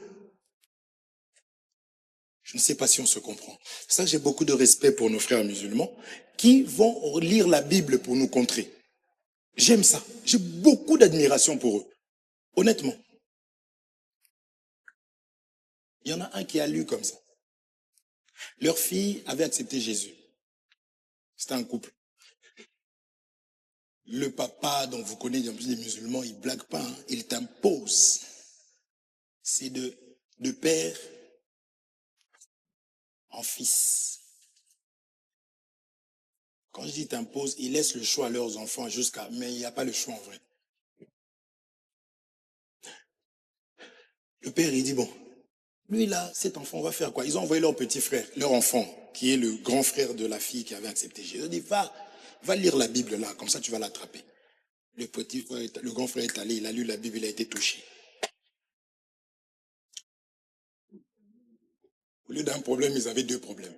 [SPEAKER 1] Je ne sais pas si on se comprend. Ça, j'ai beaucoup de respect pour nos frères musulmans qui vont lire la Bible pour nous contrer. J'aime ça. J'ai beaucoup d'admiration pour eux. Honnêtement. Il y en a un qui a lu comme ça. Leur fille avait accepté Jésus. C'était un couple. Le papa, dont vous connaissez en plus les musulmans, il blague pas, hein, il t'impose. C'est de père en fils. Quand je dis t'impose, ils laissent le choix à leurs enfants jusqu'à... Mais il n'y a pas le choix en vrai. Le père, il dit, bon, lui là, cet enfant, on va faire quoi? Ils ont envoyé leur petit frère, leur enfant, qui est le grand frère de la fille qui avait accepté Jésus. Ils ont dit, va lire la Bible là, comme ça tu vas l'attraper. Le grand frère est allé, il a lu la Bible, il a été touché. Au lieu d'un problème, ils avaient deux problèmes.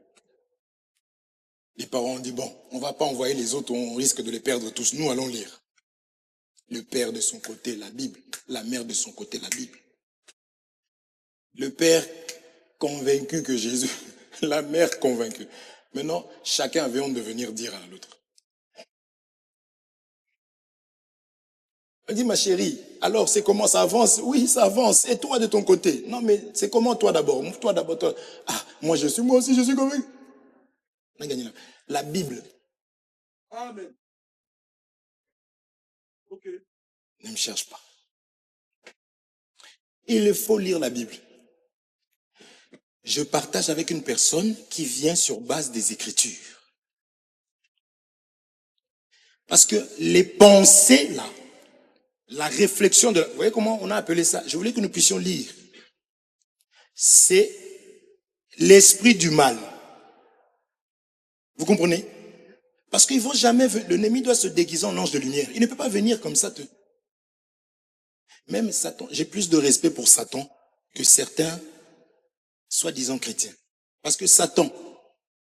[SPEAKER 1] Les parents ont dit, bon, on va pas envoyer les autres, on risque de les perdre tous. Nous allons lire. Le père de son côté, la Bible. La mère de son côté, la Bible. Le père convaincu que Jésus, la mère convaincue. Maintenant, chacun avait honte de venir dire à l'autre. Elle dit, ma chérie, alors c'est comment ça avance? Oui, ça avance. Et toi de ton côté? Non, mais c'est comment toi d'abord? Toi d'abord, toi. Ah, moi aussi, je suis convaincu. On a gagné là. La Bible. Amen. Ok. Ne me cherche pas. Il faut lire la Bible. Je partage avec une personne qui vient sur base des Écritures. Parce que les pensées, là, la réflexion de... Vous voyez comment on a appelé ça? Je voulais que nous puissions lire. C'est l'esprit du mal. Vous comprenez? Parce qu'il ne vont jamais... L'ennemi doit se déguiser en ange de lumière. Il ne peut pas venir comme ça. Même Satan, j'ai plus de respect pour Satan que certains soi-disant chrétiens. Parce que Satan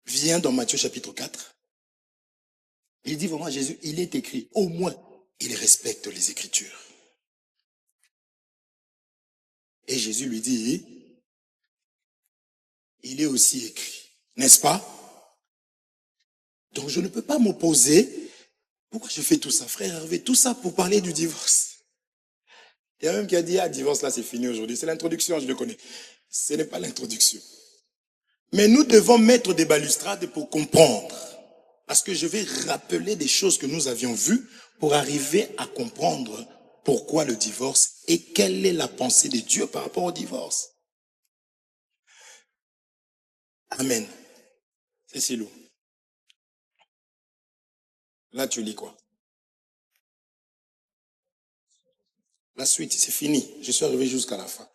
[SPEAKER 1] vient dans Matthieu chapitre 4. Il dit vraiment à Jésus, il est écrit, au moins, il respecte les Écritures. Et Jésus lui dit, il est aussi écrit, n'est-ce pas? Donc je ne peux pas m'opposer. Pourquoi je fais tout ça, frère Hervé? Tout ça pour parler du divorce. Il y a même qui a dit, ah, divorce là, c'est fini aujourd'hui. C'est l'introduction, je le connais. Ce n'est pas l'introduction. Mais nous devons mettre des balustrades pour comprendre. Parce que je vais rappeler des choses que nous avions vues pour arriver à comprendre pourquoi le divorce et quelle est la pensée de Dieu par rapport au divorce. Amen. C'est si lourd. Là, tu lis quoi? La suite, c'est fini. Je suis arrivé jusqu'à la fin.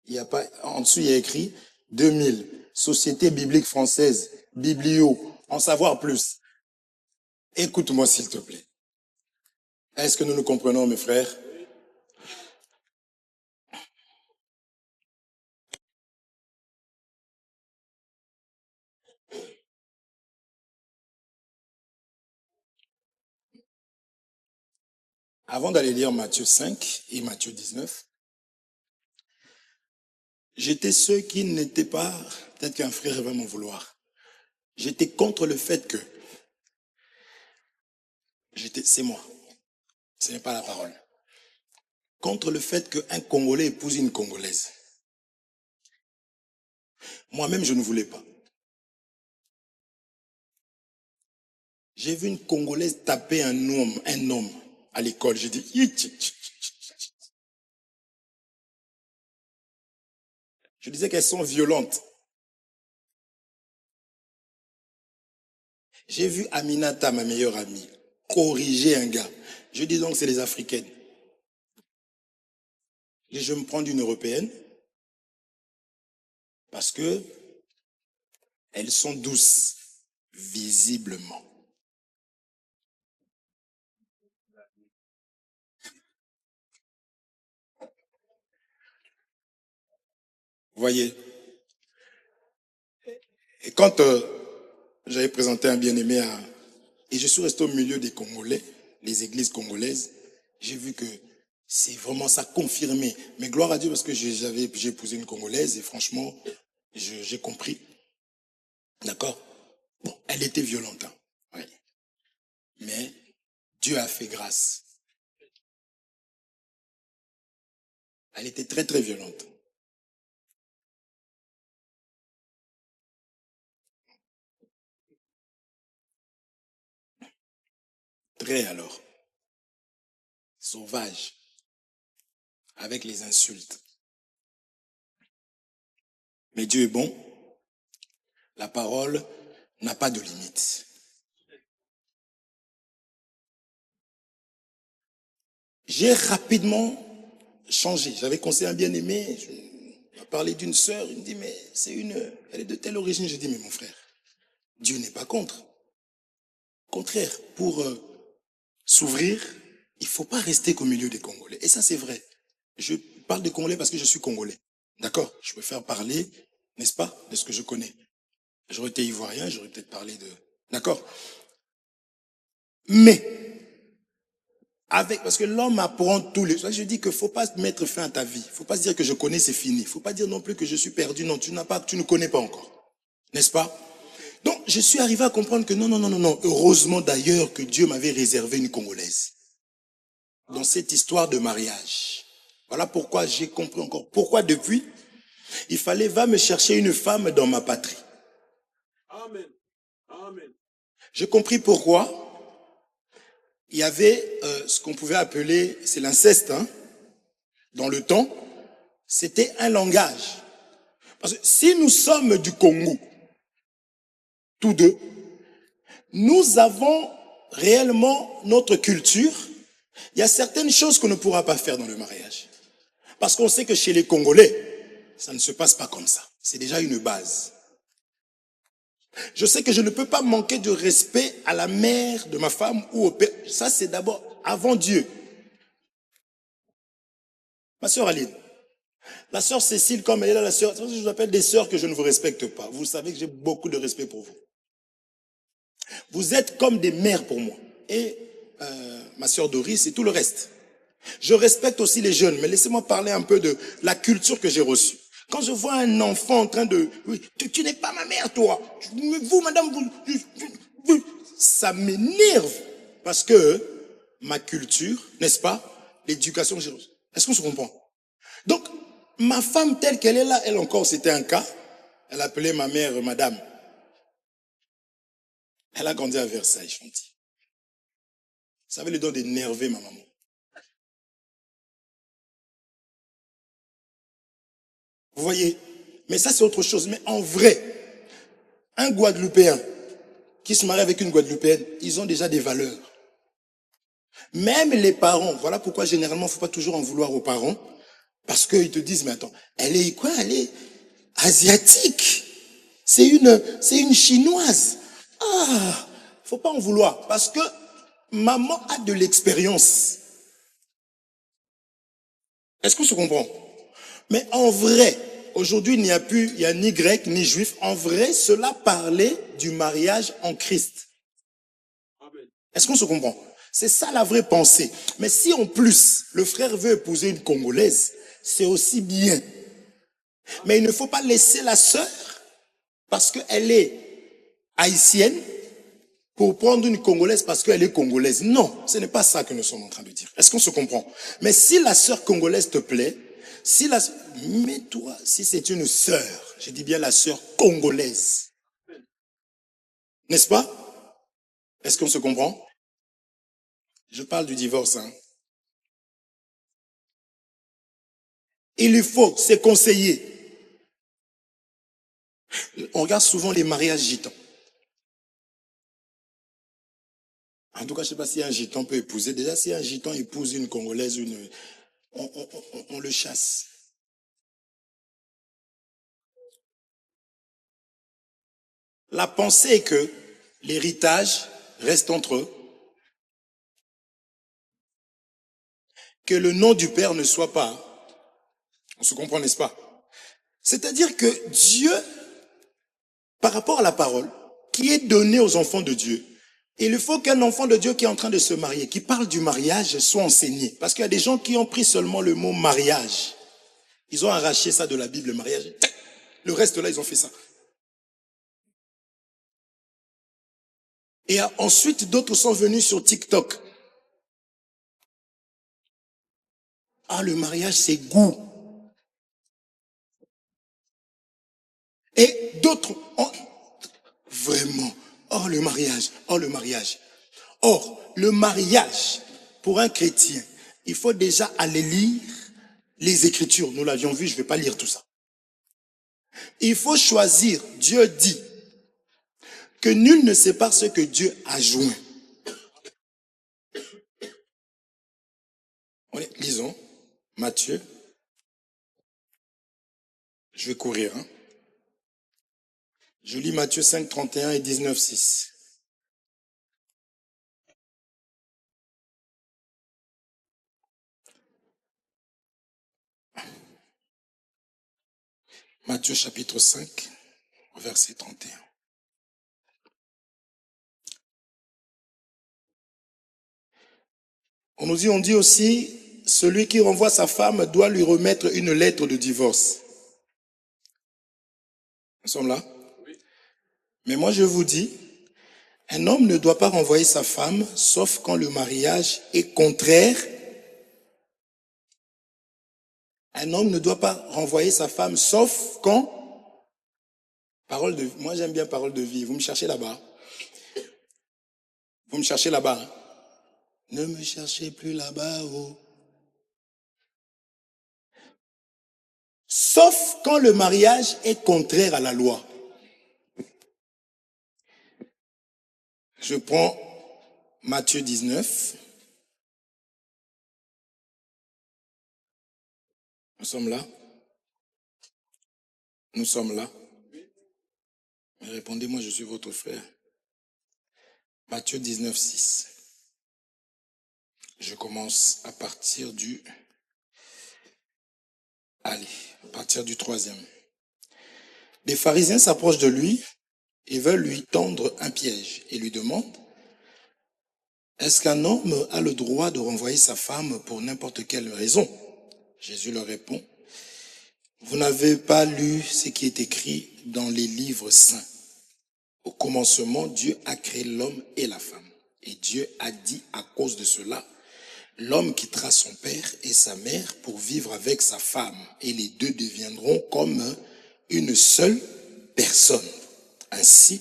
[SPEAKER 1] Il y a pas, en dessous, il y a écrit 2000, Société biblique française, Biblio, en savoir plus. Écoute-moi, s'il te plaît. Est-ce que nous nous comprenons, mes frères? Avant d'aller lire Matthieu 5 et Matthieu 19, j'étais ceux qui n'étaient pas, peut-être qu'un frère va m'en vouloir. J'étais contre le fait que, c'est moi, ce n'est pas la parole. Contre le fait qu'un Congolais épouse une Congolaise. Moi-même, je ne voulais pas. J'ai vu une Congolaise taper un homme à l'école. J'ai dit, je disais qu'elles sont violentes. J'ai vu Aminata, ma meilleure amie, corriger un gars. Je dis donc c'est les Africaines. Et je me prends d'une Européenne parce que elles sont douces, visiblement. Vous voyez? Et quand j'avais présenté un bien-aimé et je suis resté au milieu des Congolais, les églises congolaises, j'ai vu que c'est vraiment ça confirmé. Mais gloire à Dieu parce que j'ai épousé une Congolaise et franchement, j'ai compris. D'accord? Bon, elle était violente, hein. Ouais. Mais Dieu a fait grâce. Elle était très très violente. prêt alors. Sauvage. Avec les insultes. Mais Dieu est bon. La parole n'a pas de limite. J'ai rapidement changé. J'avais conseillé un bien-aimé. Je parlé d'une sœur. Il me dit, mais elle est de telle origine. Je dis, mais mon frère, Dieu n'est pas contre. Au contraire, pour s'ouvrir, il ne faut pas rester qu'au milieu des Congolais. Et ça, c'est vrai. Je parle des Congolais parce que je suis Congolais. D'accord? Je préfère parler, n'est-ce pas, de ce que je connais. J'aurais été ivoirien, j'aurais peut-être parlé de... D'accord? Mais, parce que l'homme apprend tous les... Je dis qu'il ne faut pas mettre fin à ta vie. Il ne faut pas se dire que je connais, c'est fini. Il ne faut pas dire non plus que je suis perdu. Non, tu ne connais pas encore. N'est-ce pas? Donc, je suis arrivé à comprendre que non. Heureusement d'ailleurs que Dieu m'avait réservé une Congolaise. Dans cette histoire de mariage. Voilà pourquoi j'ai compris encore. Pourquoi depuis, il fallait va me chercher une femme dans ma patrie. Amen. Amen. J'ai compris pourquoi. Il y avait ce qu'on pouvait appeler, c'est l'inceste, hein, dans le temps. C'était un langage. Parce que si nous sommes du Congo, tous deux, nous avons réellement notre culture. Il y a certaines choses qu'on ne pourra pas faire dans le mariage. Parce qu'on sait que chez les Congolais, ça ne se passe pas comme ça. C'est déjà une base. Je sais que je ne peux pas manquer de respect à la mère de ma femme ou au père. Ça, c'est d'abord avant Dieu. Ma sœur Aline, la sœur Cécile, comme elle est là, la sœur, je vous appelle des sœurs que je ne vous respecte pas. Vous savez que j'ai beaucoup de respect pour vous. Vous êtes comme des mères pour moi. Et ma sœur Doris et tout le reste. Je respecte aussi les jeunes, mais laissez-moi parler un peu de la culture que j'ai reçue. Quand je vois un enfant en train de... Oui, tu n'es pas ma mère, toi. Vous, madame, ça m'énerve. Parce que ma culture, n'est-ce pas, l'éducation que j'ai reçue. Est-ce qu'on se comprend? Donc, ma femme telle qu'elle est là, elle encore, c'était un cas. Elle appelait ma mère madame. Elle a grandi à Versailles, Chanty. Ça avait le don d'énerver ma maman. Vous voyez? Mais ça, c'est autre chose. Mais en vrai, un Guadeloupéen qui se marie avec une Guadeloupéenne, ils ont déjà des valeurs. Même les parents, voilà pourquoi généralement, il ne faut pas toujours en vouloir aux parents, parce qu'ils te disent, mais attends, elle est quoi? Elle est asiatique. C'est une chinoise. Ah, faut pas en vouloir, parce que maman a de l'expérience. Est-ce qu'on se comprend? Mais en vrai, aujourd'hui, il n'y a ni grec, ni juif. En vrai, cela parlait du mariage en Christ. Est-ce qu'on se comprend? C'est ça la vraie pensée. Mais si en plus, le frère veut épouser une Congolaise, c'est aussi bien. Mais il ne faut pas laisser la sœur, parce qu'elle est haïtienne, pour prendre une Congolaise parce qu'elle est Congolaise. Non, ce n'est pas ça que nous sommes en train de dire. Est-ce qu'on se comprend? Mais si la sœur congolaise te plaît, mais toi, si c'est une sœur, je dis bien la sœur congolaise, n'est-ce pas? Est-ce qu'on se comprend? Je parle du divorce, hein. Il lui faut, c'est conseillé. On regarde souvent les mariages gitans. En tout cas, je ne sais pas si un gitan peut épouser. Déjà, si un gitan épouse une Congolaise, on le chasse. La pensée est que l'héritage reste entre eux. Que le nom du Père ne soit pas. On se comprend, n'est-ce pas? C'est-à-dire que Dieu, par rapport à la parole, qui est donnée aux enfants de Dieu, il faut qu'un enfant de Dieu qui est en train de se marier, qui parle du mariage, soit enseigné. Parce qu'il y a des gens qui ont pris seulement le mot mariage. Ils ont arraché ça de la Bible, le mariage. Le reste là, ils ont fait ça. Et ensuite, d'autres sont venus sur TikTok. Ah, le mariage, c'est goût. Et d'autres, vraiment, oh le mariage, oh le mariage. Or, le mariage, pour un chrétien, il faut déjà aller lire les Écritures. Nous l'avions vu, je ne vais pas lire tout ça. Il faut choisir. Dieu dit que nul ne sépare ce que Dieu a joint. Lisons Matthieu. Je vais courir. Je lis Matthieu 5, 31 et 19, 6. Matthieu chapitre 5, verset 31. On dit aussi, celui qui renvoie sa femme doit lui remettre une lettre de divorce. Nous sommes là? Oui. Mais moi je vous dis, un homme ne doit pas renvoyer sa femme, sauf quand le mariage est contraire. Un homme ne doit pas renvoyer sa femme, sauf quand... Moi j'aime bien parole de vie. Vous me cherchez là-bas. Vous me cherchez là-bas. Ne me cherchez plus là-bas. Oh. Sauf quand le mariage est contraire à la loi. Je prends Matthieu 19. Nous sommes là? Nous sommes là? Mais répondez-moi, je suis votre frère. Matthieu 19, 6. Je commence à partir du... Allez, à partir du 3e. Les pharisiens s'approchent de lui et veulent lui tendre un piège et lui demandent: est-ce qu'un homme a le droit de renvoyer sa femme pour n'importe quelle raison? Jésus leur répond: vous n'avez pas lu ce qui est écrit dans les livres saints. Au commencement, Dieu a créé l'homme et la femme. Et Dieu a dit à cause de cela, l'homme quittera son père et sa mère pour vivre avec sa femme. Et les deux deviendront comme une seule personne. Ainsi,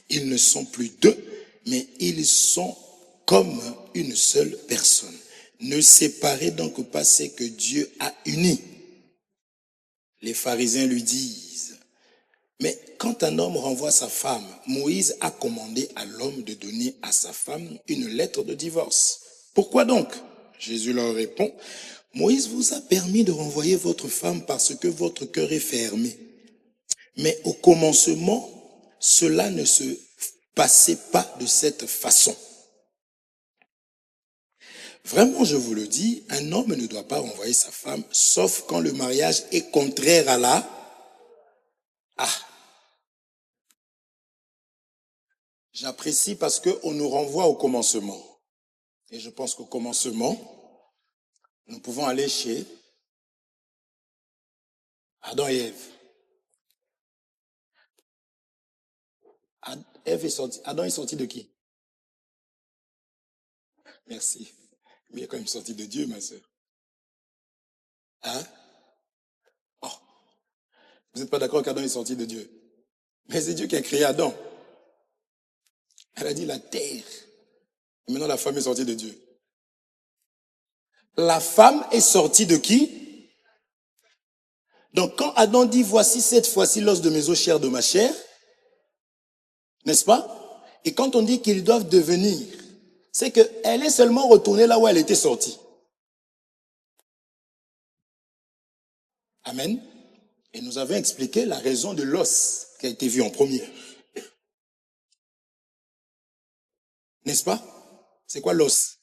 [SPEAKER 1] ils ne sont plus deux, mais ils sont comme une seule personne. Ne séparez donc pas ce que Dieu a uni. Les pharisiens lui disent: mais quand un homme renvoie sa femme, Moïse a commandé à l'homme de donner à sa femme une lettre de divorce. Pourquoi donc? Jésus leur répond: Moïse vous a permis de renvoyer votre femme parce que votre cœur est fermé. Mais au commencement, cela ne se passait pas de cette façon. Vraiment, je vous le dis, un homme ne doit pas renvoyer sa femme, sauf quand le mariage est contraire à la... J'apprécie parce qu'on nous renvoie au commencement. Et je pense qu'au commencement, nous pouvons aller chez Adam et Ève. Adam est sorti de qui? Merci. Mais il est quand même sorti de Dieu, ma soeur. Hein? Oh. Vous n'êtes pas d'accord qu'Adam est sorti de Dieu? Mais c'est Dieu qui a créé Adam. Elle a dit la terre. Et maintenant, la femme est sortie de Dieu. La femme est sortie de qui? Donc, quand Adam dit, voici cette fois-ci l'os de mes os, chair de ma chair, n'est-ce pas? Et quand on dit qu'ils doivent devenir, c'est qu'elle est seulement retournée là où elle était sortie. Amen. Et nous avons expliqué la raison de l'os qui a été vu en premier. N'est-ce pas? C'est quoi l'os?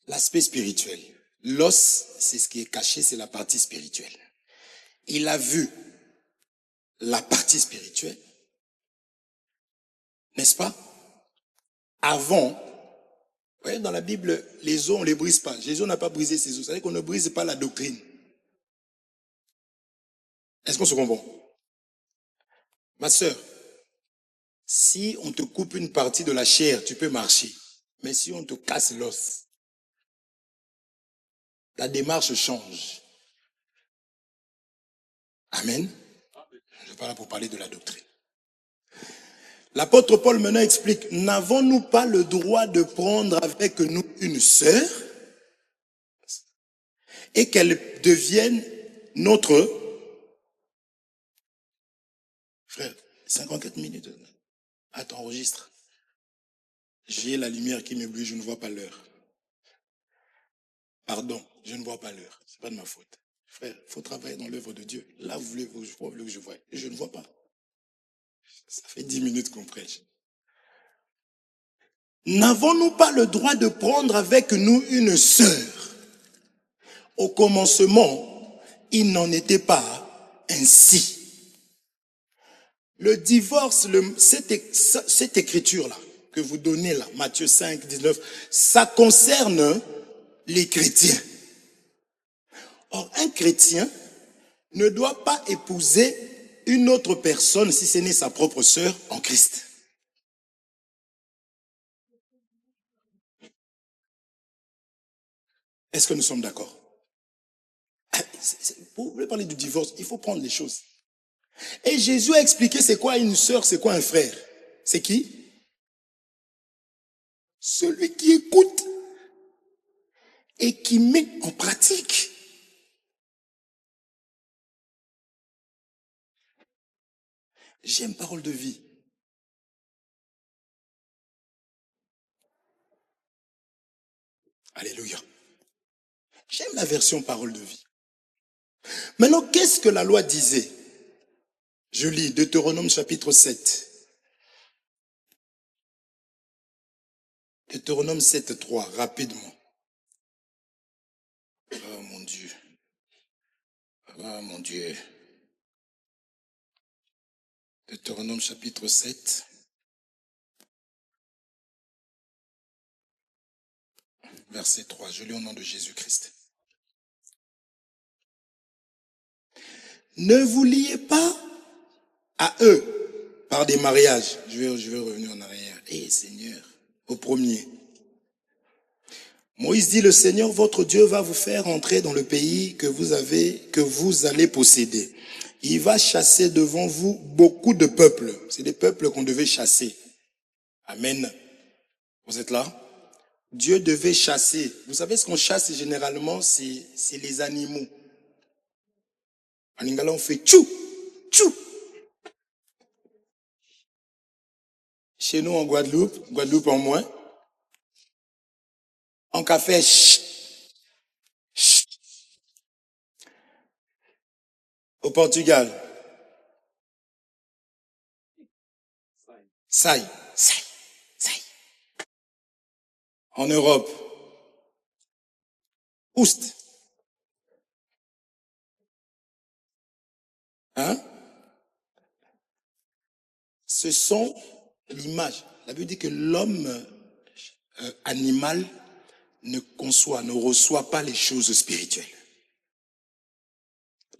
[SPEAKER 1] L'aspect spirituel. L'os, c'est ce qui est caché, c'est la partie spirituelle. Il a vu la partie spirituelle, n'est-ce pas? Avant, vous voyez, dans la Bible, les os, on ne les brise pas. Jésus n'a pas brisé ses os. C'est-à-dire qu'on ne brise pas la doctrine. Est-ce qu'on se comprend? Ma sœur, si on te coupe une partie de la chair, tu peux marcher. Mais si on te casse l'os, la démarche change. Amen. Je ne suis pas là pour parler de la doctrine. L'apôtre Paul maintenant explique, n'avons-nous pas le droit de prendre avec nous une sœur et qu'elle devienne notre... Frère, 54 minutes. Attends, enregistre. J'ai la lumière qui m'éblouit, je ne vois pas l'heure. Pardon, je ne vois pas l'heure. C'est pas de ma faute. Frère, il faut travailler dans l'œuvre de Dieu. Là, vous voulez que je voie. Et je ne vois pas. Ça fait 10 minutes qu'on prêche. N'avons-nous pas le droit de prendre avec nous une sœur? Au commencement, il n'en était pas ainsi. Le divorce, cette écriture-là, que vous donnez là, Matthieu 5, 19, ça concerne les chrétiens. Or, un chrétien ne doit pas épouser une autre personne si ce n'est sa propre sœur en Christ. Est-ce que nous sommes d'accord? Vous voulez parler du divorce, il faut prendre les choses. Et Jésus a expliqué c'est quoi une sœur, c'est quoi un frère. C'est qui? Celui qui écoute et qui met en pratique. J'aime parole de vie. Alléluia. J'aime la version parole de vie. Maintenant, qu'est-ce que la loi disait? Je lis Deutéronome chapitre 7. Deutéronome 7, 3, rapidement. Oh mon Dieu. Oh mon Dieu. Deutéronome chapitre 7. Verset 3. Je lis au nom de Jésus-Christ. Ne vous liez pas à eux par des mariages. Je vais revenir en arrière. Seigneur, au premier. Moïse dit, le Seigneur votre Dieu va vous faire entrer dans le pays que vous allez posséder. Il va chasser devant vous beaucoup de peuples. C'est des peuples qu'on devait chasser. Amen. Vous êtes là? Dieu devait chasser. Vous savez ce qu'on chasse généralement, c'est les animaux. En lingala, on fait tchou, tchou. Chez nous en Guadeloupe en moins, on a fait ch, ch. Au Portugal, sai, sai, sai. En Europe, oust. Hein? Ce sont l'image. La Bible dit que l'homme animal ne reçoit pas les choses spirituelles.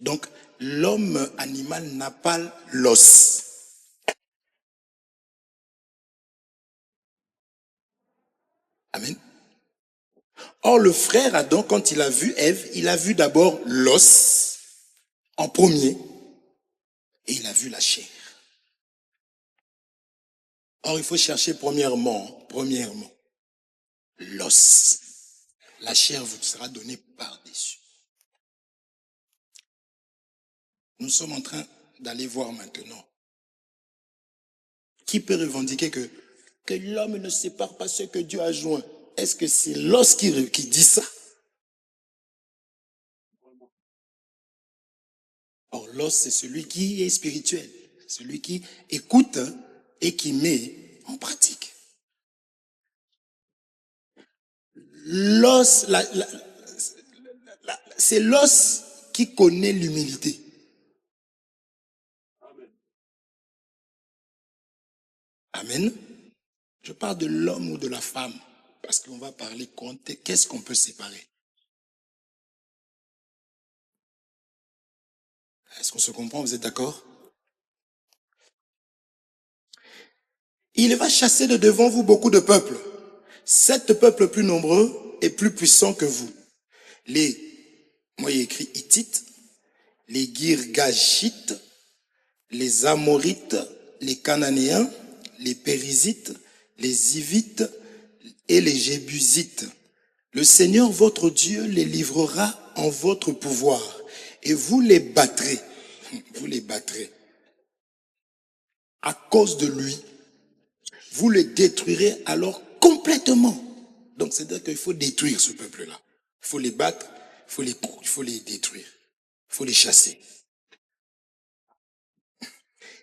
[SPEAKER 1] Donc, l'homme animal n'a pas l'os. Amen. Or, le frère Adam, quand il a vu Ève, il a vu d'abord l'os en premier et il a vu la chair. Or, il faut chercher premièrement, l'os. La chair vous sera donnée par-dessus. Nous sommes en train d'aller voir maintenant. Qui peut revendiquer que l'homme ne sépare pas ce que Dieu a joint? Est-ce que c'est l'os qui dit ça? Or, l'os, c'est celui qui est spirituel. Celui qui écoute et qui met en pratique. L'os, c'est l'os qui connaît l'humilité. Amen. Je parle de l'homme ou de la femme, parce qu'on va parler qu'est-ce qu'on peut séparer. Est-ce qu'on se comprend? Vous êtes d'accord? Il va chasser de devant vous beaucoup de peuples. 7 peuples plus nombreux et plus puissants que vous. Moi il y a écrit Hittites, les Girgashites, les Amorites, les Cananéens, les Périsites, les Hivites et les Jébusites. Le Seigneur votre Dieu les livrera en votre pouvoir et vous les battrez. Vous les battrez. À cause de lui, vous les détruirez alors complètement. Donc c'est-à-dire qu'il faut détruire ce peuple-là. Il faut les battre, il faut les détruire. Il faut les chasser.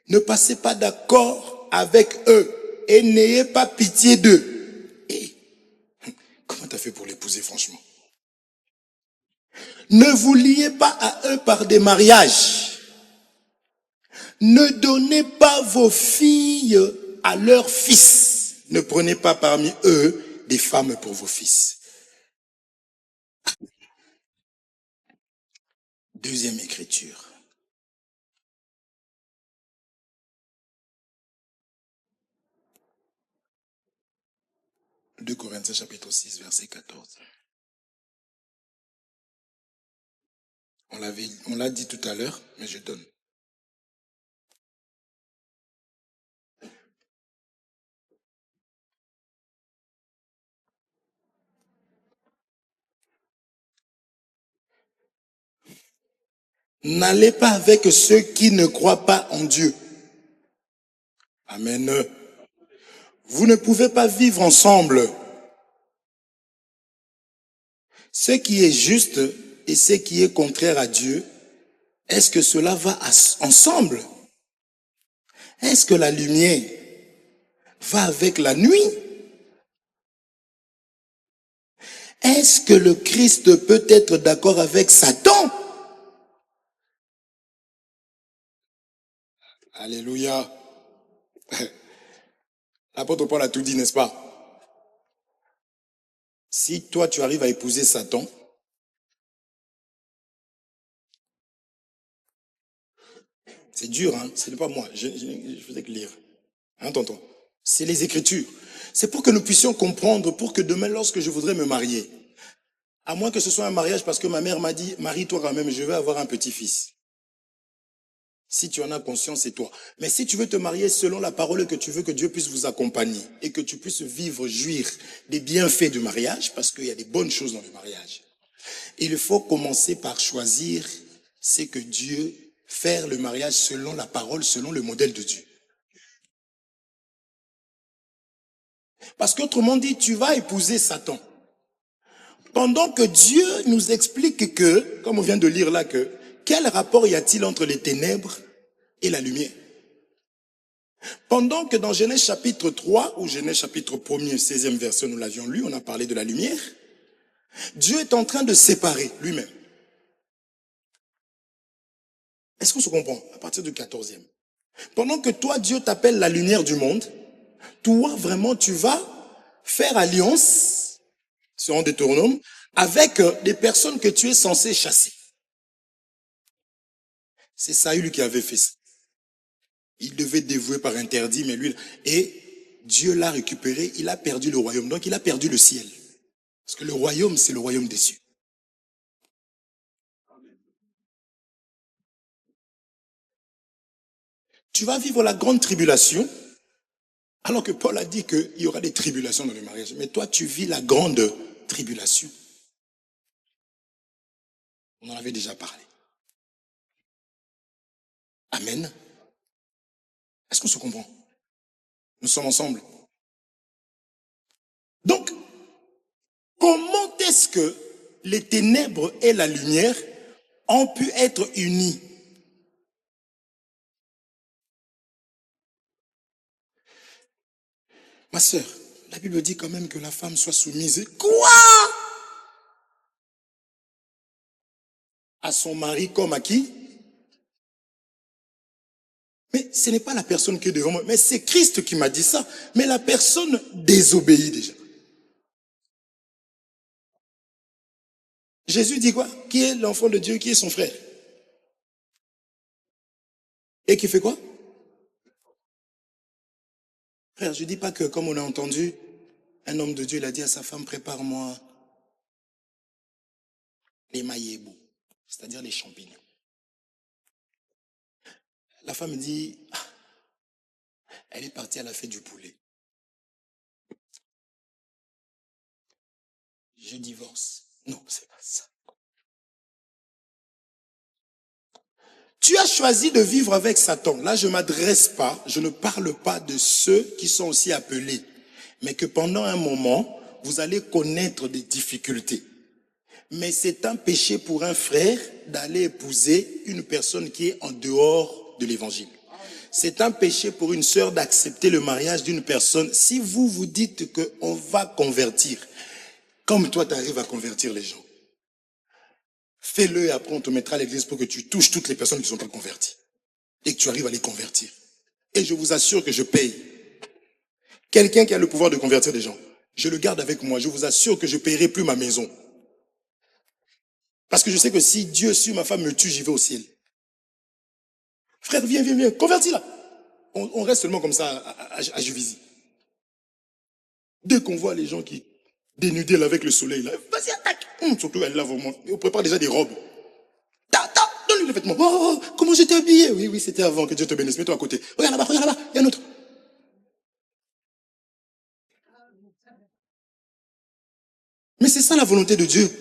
[SPEAKER 1] Ne passez pas d'accord avec eux et n'ayez pas pitié d'eux. Et comment t'as fait pour l'épouser, franchement? Ne vous liez pas à eux par des mariages. Ne donnez pas vos filles à leurs fils. Ne prenez pas parmi eux des femmes pour vos fils. Deuxième écriture. 2 Corinthiens chapitre 6, verset 14. On l'a dit tout à l'heure, mais je donne. N'allez pas avec ceux qui ne croient pas en Dieu. Amen. Vous ne pouvez pas vivre ensemble. Ce qui est juste et ce qui est contraire à Dieu, est-ce que cela va ensemble? Est-ce que la lumière va avec la nuit? Est-ce que le Christ peut être d'accord avec Satan? Alléluia. L'apôtre Paul a tout dit, n'est-ce pas? Si toi tu arrives à épouser Satan, c'est dur, hein? Ce n'est pas moi, je faisais que lire. Hein, tonton? C'est les Écritures. C'est pour que nous puissions comprendre, pour que demain, lorsque je voudrais me marier, à moins que ce soit un mariage parce que ma mère m'a dit, marie-toi quand même, je vais avoir un petit-fils. Si tu en as conscience, c'est toi. Mais si tu veux te marier selon la parole que tu veux que Dieu puisse vous accompagner et que tu puisses vivre, jouir des bienfaits du mariage, parce qu'il y a des bonnes choses dans le mariage, il faut commencer par choisir ce que Dieu, faire le mariage selon la parole, selon le modèle de Dieu. Parce qu'autrement dit, tu vas épouser Satan. Pendant que Dieu nous explique que, comme on vient de lire là, que quel rapport y a-t-il entre les ténèbres et la lumière? Pendant que dans Genèse chapitre 3, ou Genèse chapitre 1er, 16e verset, nous l'avions lu, on a parlé de la lumière, Dieu est en train de séparer lui-même. Est-ce qu'on se comprend? À partir du 14e. Pendant que toi, Dieu t'appelle la lumière du monde, toi, vraiment, tu vas faire alliance, selon Deutéronome, avec des personnes que tu es censé chasser. C'est Saül qui avait fait ça. Il devait dévouer par interdit, mais lui, et Dieu l'a récupéré, il a perdu le royaume. Donc il a perdu le ciel. Parce que le royaume, c'est le royaume des cieux. Tu vas vivre la grande tribulation, alors que Paul a dit qu'il y aura des tribulations dans le mariage. Mais toi, tu vis la grande tribulation. On en avait déjà parlé. Amen. Est-ce qu'on se comprend? Nous sommes ensemble. Donc, comment est-ce que les ténèbres et la lumière ont pu être unis? Ma sœur, la Bible dit quand même que la femme soit soumise. Quoi? À son mari comme à qui? Mais ce n'est pas la personne qui est devant moi, mais c'est Christ qui m'a dit ça. Mais la personne désobéit déjà. Jésus dit quoi? Qui est l'enfant de Dieu? Qui est son frère? Et qui fait quoi? Frère, je ne dis pas que, comme on a entendu, un homme de Dieu, il a dit à sa femme, prépare-moi les maïebos, c'est-à-dire les champignons. La femme dit, Elle est partie à la fête du poulet. Je divorce. Non, c'est pas ça. Tu as choisi de vivre avec Satan. Là, je ne parle pas de ceux qui sont aussi appelés, mais que pendant un moment, vous allez connaître des difficultés. Mais c'est un péché pour un frère d'aller épouser une personne qui est en dehors de l'évangile. C'est un péché pour une sœur d'accepter le mariage d'une personne. Si vous vous dites qu'on va convertir, comme toi tu arrives à convertir les gens, fais-le et après on te mettra à l'église pour que tu touches toutes les personnes qui ne sont pas converties. Et que tu arrives à les convertir. Et je vous assure que je paye. Quelqu'un qui a le pouvoir de convertir des gens, je le garde avec moi. Je vous assure que je ne paierai plus ma maison. Parce que je sais que si Dieu, si ma femme me tue, j'y vais au ciel. Frère, viens, convertis-la. On reste seulement comme ça à Juvisy. Dès qu'on voit les gens qui dénudés là avec le soleil, là, vas-y, attaque. Surtout elle là, vraiment. On prépare déjà des robes. Donne-lui les vêtements. Oh, comment j'étais habillé. Oui, c'était avant, que Dieu te bénisse. Mets-toi à côté. Regarde là-bas, il y a un autre. Mais c'est ça la volonté de Dieu.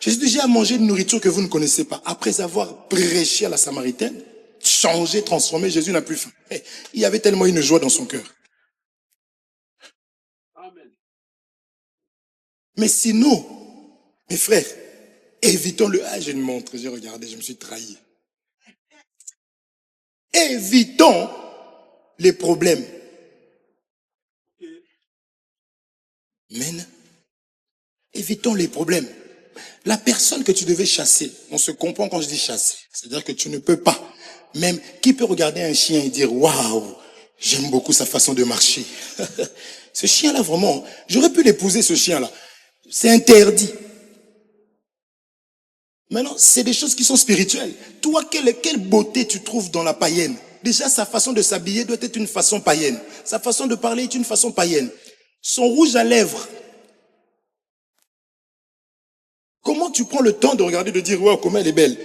[SPEAKER 1] Jésus dit, j'ai à manger une nourriture que vous ne connaissez pas. Après avoir prêché à la Samaritaine, changé, transformé, Jésus n'a plus faim. Il y avait tellement une joie dans son cœur. Mais sinon, mes frères, évitons le... Ah, j'ai une montre, j'ai regardé, je me suis trahi. Évitons les problèmes. Amen. Évitons les problèmes. La personne que tu devais chasser, on se comprend quand je dis chasser, c'est-à-dire que tu ne peux pas. Même, qui peut regarder un chien et dire, waouh, j'aime beaucoup sa façon de marcher. Ce chien-là, vraiment, j'aurais pu l'épouser, ce chien-là. C'est interdit. Maintenant, c'est des choses qui sont spirituelles. Toi, quelle beauté tu trouves dans la païenne? Déjà, sa façon de s'habiller doit être une façon païenne. Sa façon de parler est une façon païenne. Son rouge à lèvres. Comment tu prends le temps de regarder, de dire, wow, comment elle est belle?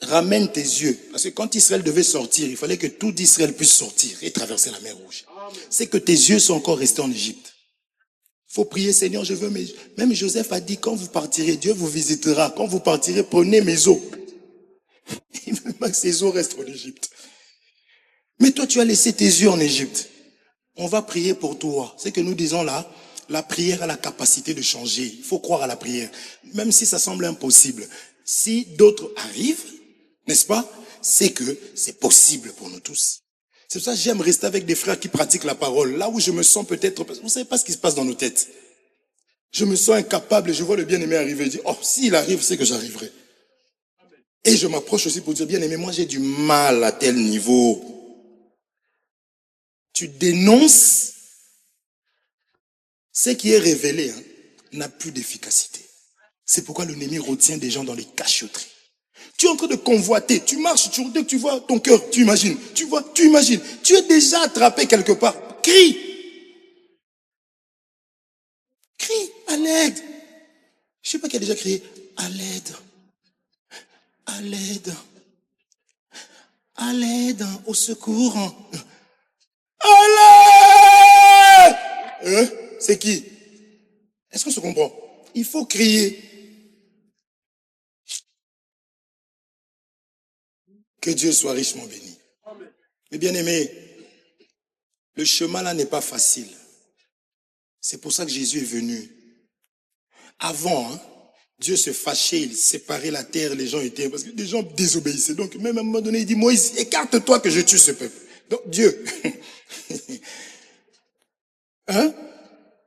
[SPEAKER 1] Ramène tes yeux. Parce que quand Israël devait sortir, il fallait que tout d'Israël puisse sortir et traverser la mer Rouge. C'est que tes yeux sont encore restés en Égypte. Il faut prier, Seigneur, je veux mes... Même Joseph a dit, quand vous partirez, Dieu vous visitera. Quand vous partirez, prenez mes os. Il veut pas que ces os restent en Égypte. Mais toi, tu as laissé tes yeux en Égypte. On va prier pour toi. C'est que nous disons là, la prière a la capacité de changer. Il faut croire à la prière. Même si ça semble impossible. Si d'autres arrivent, n'est-ce pas? C'est que c'est possible pour nous tous. C'est pour ça que j'aime rester avec des frères qui pratiquent la parole. Là où je me sens peut-être... Vous savez pas ce qui se passe dans nos têtes. Je me sens incapable et je vois le bien-aimé arriver. Je dis, oh, s'il arrive, c'est que j'arriverai. Et je m'approche aussi pour dire, bien-aimé, moi j'ai du mal à tel niveau. Tu dénonces ce qui est révélé, n'a plus d'efficacité. C'est pourquoi l'ennemi retient des gens dans les cachotteries. Tu es en train de convoiter, tu marches, dès que tu vois ton cœur, tu imagines, tu vois, tu imagines, tu es déjà attrapé quelque part. Crie. Crie à l'aide. Je sais pas qui a déjà crié à l'aide. À l'aide. À l'aide, au secours. À l'aide. C'est qui? Est-ce qu'on se comprend? Il faut crier. Que Dieu soit richement béni. Mais bien aimé, le chemin là n'est pas facile. C'est pour ça que Jésus est venu. Avant, Dieu se fâchait, il séparait la terre, les gens étaient... Parce que les gens désobéissaient. Donc même à un moment donné, il dit, Moïse, écarte-toi que je tue ce peuple. Donc Dieu...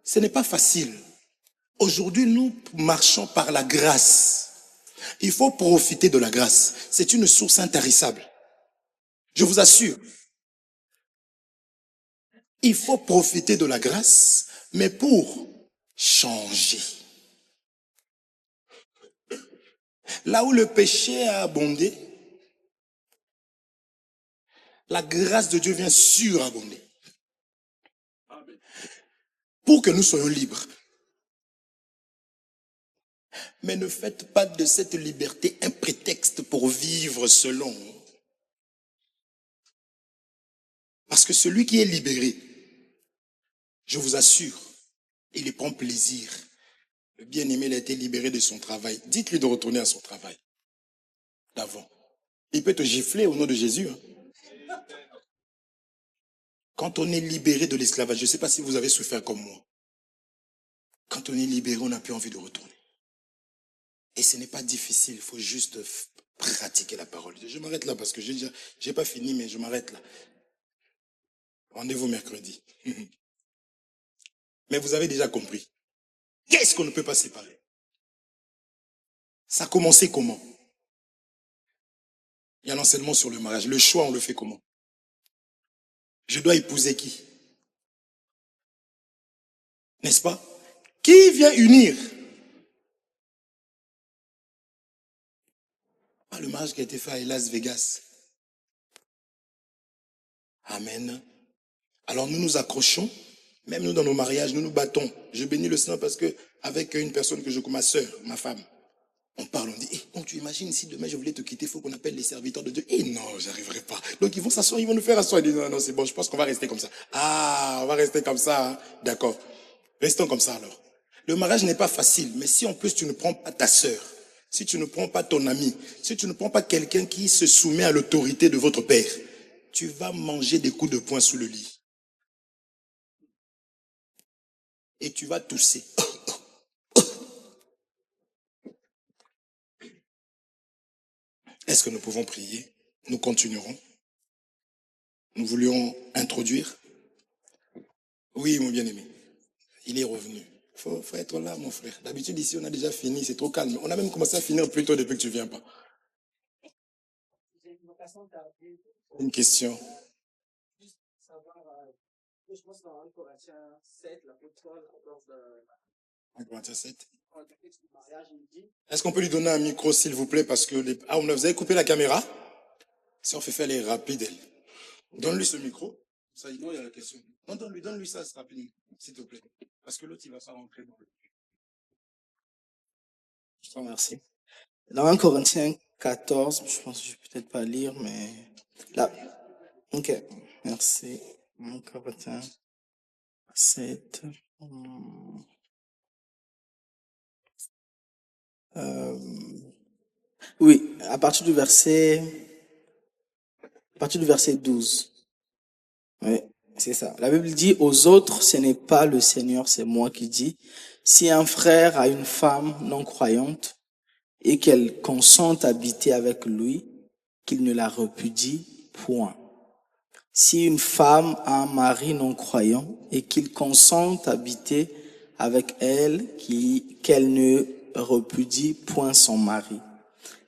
[SPEAKER 1] Ce n'est pas facile. Aujourd'hui, nous marchons par la grâce. Il faut profiter de la grâce. C'est une source intarissable. Je vous assure. Il faut profiter de la grâce, mais pour changer. Là où le péché a abondé, la grâce de Dieu vient surabonder. Pour que nous soyons libres. Mais ne faites pas de cette liberté un prétexte pour vivre selon Parce que celui qui est libéré, je vous assure, il y prend plaisir. Le bien-aimé, il a été libéré de son travail. Dites-lui de retourner à son travail d'avant. Il peut te gifler au nom de Jésus. Hein. Quand on est libéré de l'esclavage, je ne sais pas si vous avez souffert comme moi. Quand on est libéré, on n'a plus envie de retourner. Et ce n'est pas difficile, il faut juste pratiquer la parole. Je m'arrête là parce que j'ai pas fini, mais je m'arrête là. Rendez-vous mercredi. Mais vous avez déjà compris. Qu'est-ce qu'on ne peut pas séparer? Ça a commencé comment? Il y a l'enseignement sur le mariage. Le choix, on le fait comment? Je dois épouser qui? N'est-ce pas? Qui vient unir? Ah, le mariage qui a été fait à Las Vegas. Amen. Alors nous nous accrochons, même nous dans nos mariages, nous nous battons. Je bénis le Seigneur parce que avec une personne que je connais, ma soeur, ma femme, on parle, on dit, donc tu imagines si demain je voulais te quitter, il faut qu'on appelle les serviteurs de Dieu. Non, j'arriverai pas. Donc ils vont s'asseoir, ils vont nous faire asseoir. Ils disent, non, c'est bon, je pense qu'on va rester comme ça. Ah, on va rester comme ça. Hein. D'accord. Restons comme ça alors. Le mariage n'est pas facile, mais si en plus tu ne prends pas ta soeur, si tu ne prends pas ton ami, si tu ne prends pas quelqu'un qui se soumet à l'autorité de votre père, tu vas manger des coups de poing sous le lit. Et tu vas tousser. Est-ce que nous pouvons prier? Nous continuerons. Nous voulions introduire. Oui, mon bien-aimé. Il est revenu. Faut être là, mon frère. D'habitude, ici, on a déjà fini. C'est trop calme. On a même commencé à finir plus tôt depuis que tu viens pas. Une question. Je pense dans 1 Corinthiens 7, l'apôtre Paul aborde 1 Corinthiens 7. Est-ce qu'on peut lui donner un micro, s'il vous plaît, parce que ah, vous avez coupé la caméra? Si on fait faire les rapides, elle. Donne-lui ce micro. Ça, il y a la question. Non, donne-lui ça rapidement, s'il te plaît. Parce que l'autre, il va pas rentrer dans le...
[SPEAKER 2] Je te remercie. Dans 1 Corinthiens 14, je pense que je vais peut-être pas lire, mais là. Ok, merci. 1 Corinthiens 7. Oui, à partir du verset 12. Oui, c'est ça. La Bible dit, aux autres, ce n'est pas le Seigneur, c'est moi qui dis. Si un frère a une femme non croyante et qu'elle consente à habiter avec lui, qu'il ne la repudie point. Si une femme a un mari non croyant et qu'il consente à habiter avec elle, qu'elle ne repudie point son mari.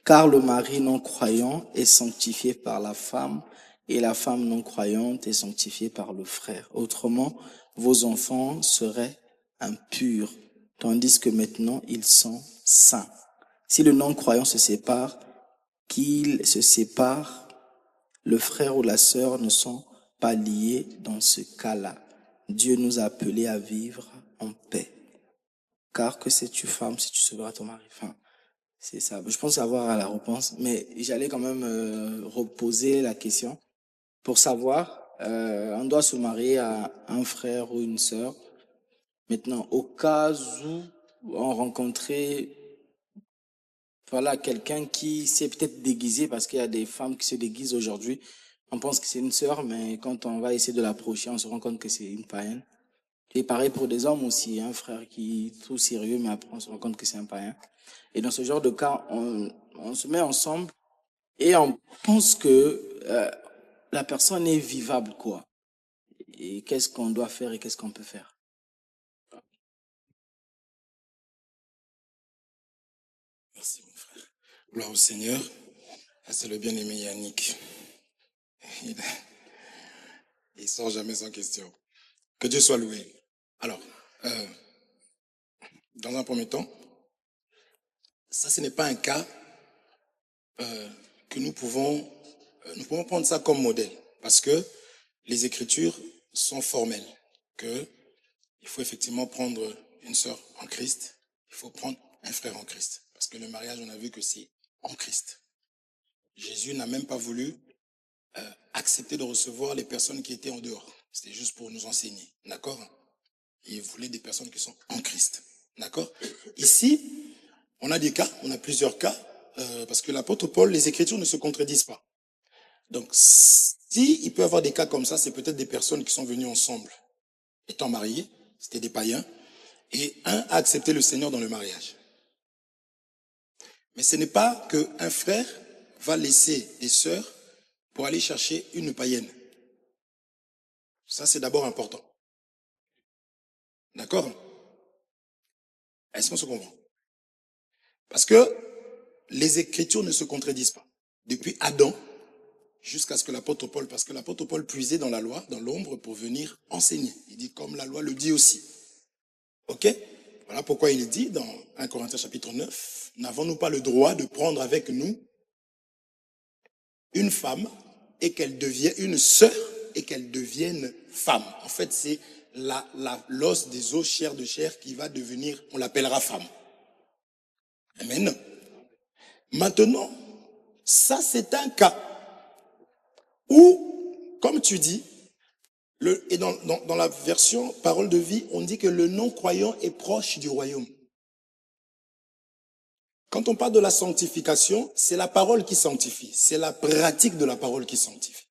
[SPEAKER 2] Car le mari non croyant est sanctifié par la femme et la femme non croyante est sanctifiée par le frère. Autrement, vos enfants seraient impurs, tandis que maintenant ils sont saints. Si le non-croyant se sépare, qu'il se sépare, le frère ou la sœur ne sont pas liés dans ce cas-là. Dieu nous a appelés à vivre en paix. Car que sais-tu, femme, si tu sauveras ton mari? Enfin, c'est ça. Je pense avoir à la réponse, mais j'allais quand même reposer la question pour savoir. On doit se marier à un frère ou une sœur. Maintenant, au cas où on rencontrait quelqu'un qui s'est peut-être déguisé, parce qu'il y a des femmes qui se déguisent aujourd'hui. On pense que c'est une sœur, mais quand on va essayer de l'approcher, on se rend compte que c'est une païenne. Et pareil pour des hommes aussi, un frère qui est tout sérieux, mais après on se rend compte que c'est un païen. Et dans ce genre de cas, on se met ensemble et on pense que la personne est vivable, quoi. Et qu'est-ce qu'on doit faire et qu'est-ce qu'on peut faire?
[SPEAKER 1] Merci, mon frère. Gloire au Seigneur. C'est le bien-aimé Yannick. Il sort jamais sans question. Que Dieu soit loué. Alors, dans un premier temps, ça, ce n'est pas un cas que nous pouvons prendre ça comme modèle, parce que les Écritures sont formelles, que il faut effectivement prendre une sœur en Christ, il faut prendre un frère en Christ, parce que le mariage, on a vu que c'est en Christ. Jésus n'a même pas voulu accepté de recevoir les personnes qui étaient en dehors. C'était juste pour nous enseigner. D'accord? Il voulait des personnes qui sont en Christ. D'accord? Ici, on a des cas, on a plusieurs cas, parce que l'apôtre Paul, les Écritures ne se contredisent pas. Donc, si il peut y avoir des cas comme ça, c'est peut-être des personnes qui sont venues ensemble, étant mariées, c'était des païens, et un a accepté le Seigneur dans le mariage. Mais ce n'est pas qu'un frère va laisser des sœurs pour aller chercher une païenne. Ça, c'est d'abord important. D'accord? Est-ce qu'on se comprend? Parce que les Écritures ne se contredisent pas. Depuis Adam jusqu'à ce que l'apôtre Paul, parce que l'apôtre Paul puisait dans la loi, dans l'ombre, pour venir enseigner. Il dit comme la loi le dit aussi. Ok? Voilà pourquoi il dit dans 1 Corinthiens chapitre 9, n'avons-nous pas le droit de prendre avec nous une femme et qu'elle devienne une sœur et qu'elle devienne femme? En fait, c'est l'os des os, chair de chair qui va devenir, on l'appellera femme. Amen. Maintenant, ça c'est un cas où, comme tu dis, et dans la version parole de vie, on dit que le non-croyant est proche du royaume. Quand on parle de la sanctification, c'est la parole qui sanctifie. C'est la pratique de la parole qui sanctifie.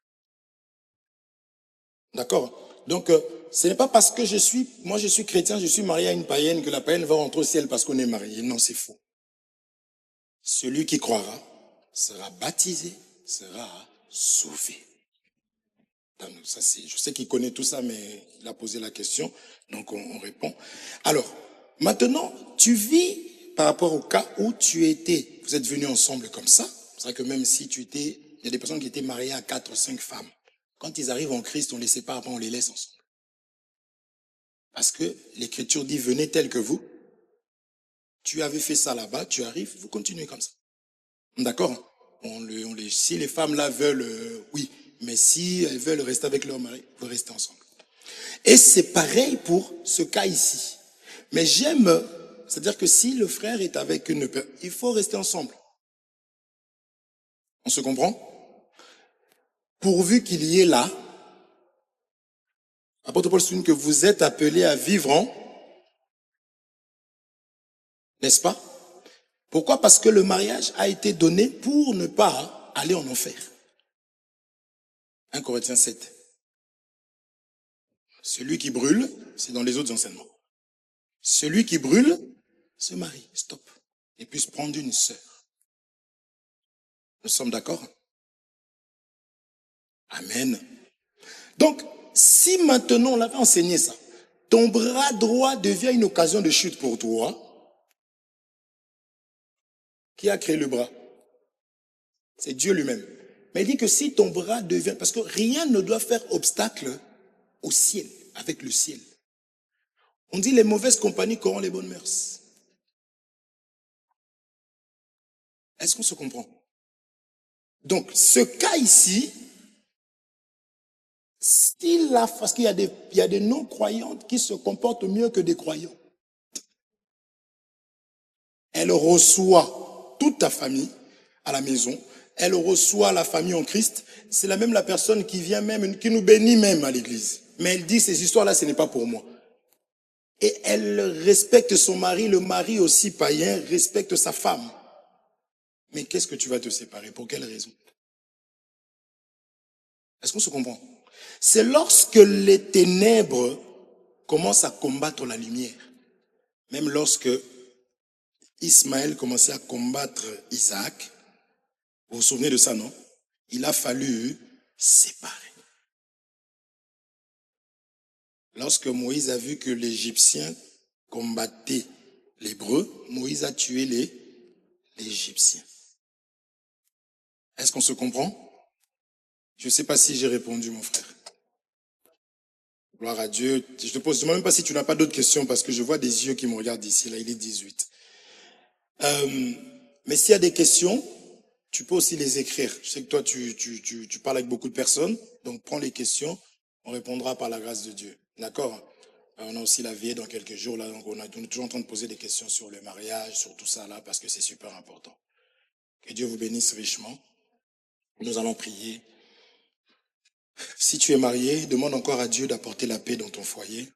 [SPEAKER 1] D'accord? Donc, ce n'est pas parce que moi je suis chrétien, je suis marié à une païenne que la païenne va rentrer au ciel parce qu'on est marié. Non, c'est faux. Celui qui croira sera baptisé, sera sauvé. Ça, je sais qu'il connaît tout ça, mais il a posé la question, donc on répond. Alors, maintenant, tu vis par rapport au cas où vous êtes venus ensemble comme ça. C'est vrai que même si il y a des personnes qui étaient mariées à 4 ou 5 femmes. Quand ils arrivent en Christ, on les sépare, après on les laisse ensemble. Parce que l'Écriture dit, venez tel que vous. Tu avais fait ça là-bas, tu arrives, vous continuez comme ça. D'accord? Si les femmes là veulent, oui. Mais si elles veulent rester avec leur mari, vous restez ensemble. Et c'est pareil pour ce cas ici. Mais c'est-à-dire que si le frère est avec il faut rester ensemble. On se comprend? Pourvu qu'il y ait là, l'apôtre Paul souligne que vous êtes appelés à vivre n'est-ce pas? Pourquoi? Parce que le mariage a été donné pour ne pas aller en enfer. 1 Corinthiens 7. Celui qui brûle, c'est dans les autres enseignements. Celui qui brûle se marie, stop, et puisse prendre une sœur. Nous sommes d'accord? Amen. Donc, si maintenant on avait enseigné ça, ton bras droit devient une occasion de chute pour toi, qui a créé le bras? C'est Dieu lui-même. Mais il dit que si ton bras devient, parce que rien ne doit faire obstacle au ciel, avec le ciel. On dit les mauvaises compagnies corrompent les bonnes mœurs. Est-ce qu'on se comprend? Donc, ce cas ici, parce qu'il y a des non-croyantes qui se comportent mieux que des croyants. Elle reçoit toute ta famille à la maison. Elle reçoit la famille en Christ. C'est la personne qui vient même, qui nous bénit même à l'église. Mais elle dit, ces histoires-là, ce n'est pas pour moi. Et elle respecte son mari, le mari aussi païen respecte sa femme. Mais qu'est-ce que tu vas te séparer? Pour quelle raison? Est-ce qu'on se comprend? C'est lorsque les ténèbres commencent à combattre la lumière. Même lorsque Ismaël commençait à combattre Isaac, vous vous souvenez de ça, non? Il a fallu séparer. Lorsque Moïse a vu que l'Égyptien combattait l'Hébreu, Moïse a tué l'Égyptien. Est-ce qu'on se comprend? Je ne sais pas si j'ai répondu, mon frère. Gloire à Dieu. Je te pose, même pas si tu n'as pas d'autres questions, parce que je vois des yeux qui me regardent ici. Là, il est 18. Mais s'il y a des questions, tu peux aussi les écrire. Je sais que toi, tu parles avec beaucoup de personnes, donc prends les questions. On répondra par la grâce de Dieu. D'accord? On a aussi la veillée dans quelques jours, là, donc on est toujours en train de poser des questions sur le mariage, sur tout ça, là, parce que c'est super important. Que Dieu vous bénisse richement. Nous allons prier. Si tu es marié, demande encore à Dieu d'apporter la paix dans ton foyer.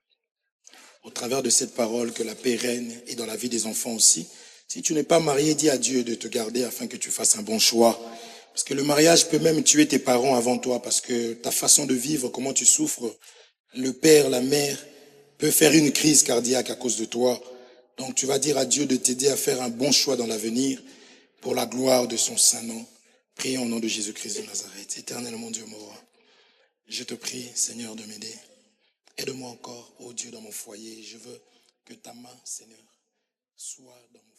[SPEAKER 1] Au travers de cette parole, que la paix règne et dans la vie des enfants aussi. Si tu n'es pas marié, dis à Dieu de te garder afin que tu fasses un bon choix. Parce que le mariage peut même tuer tes parents avant toi, parce que ta façon de vivre, comment tu souffres, le père, la mère, peut faire une crise cardiaque à cause de toi. Donc tu vas dire à Dieu de t'aider à faire un bon choix dans l'avenir pour la gloire de son saint nom. Prions au nom de Jésus-Christ de Nazareth. Éternel mon Dieu, mon roi, je te prie, Seigneur, de m'aider. Aide-moi encore, ô Dieu, dans mon foyer. Je veux que ta main, Seigneur, soit dans mon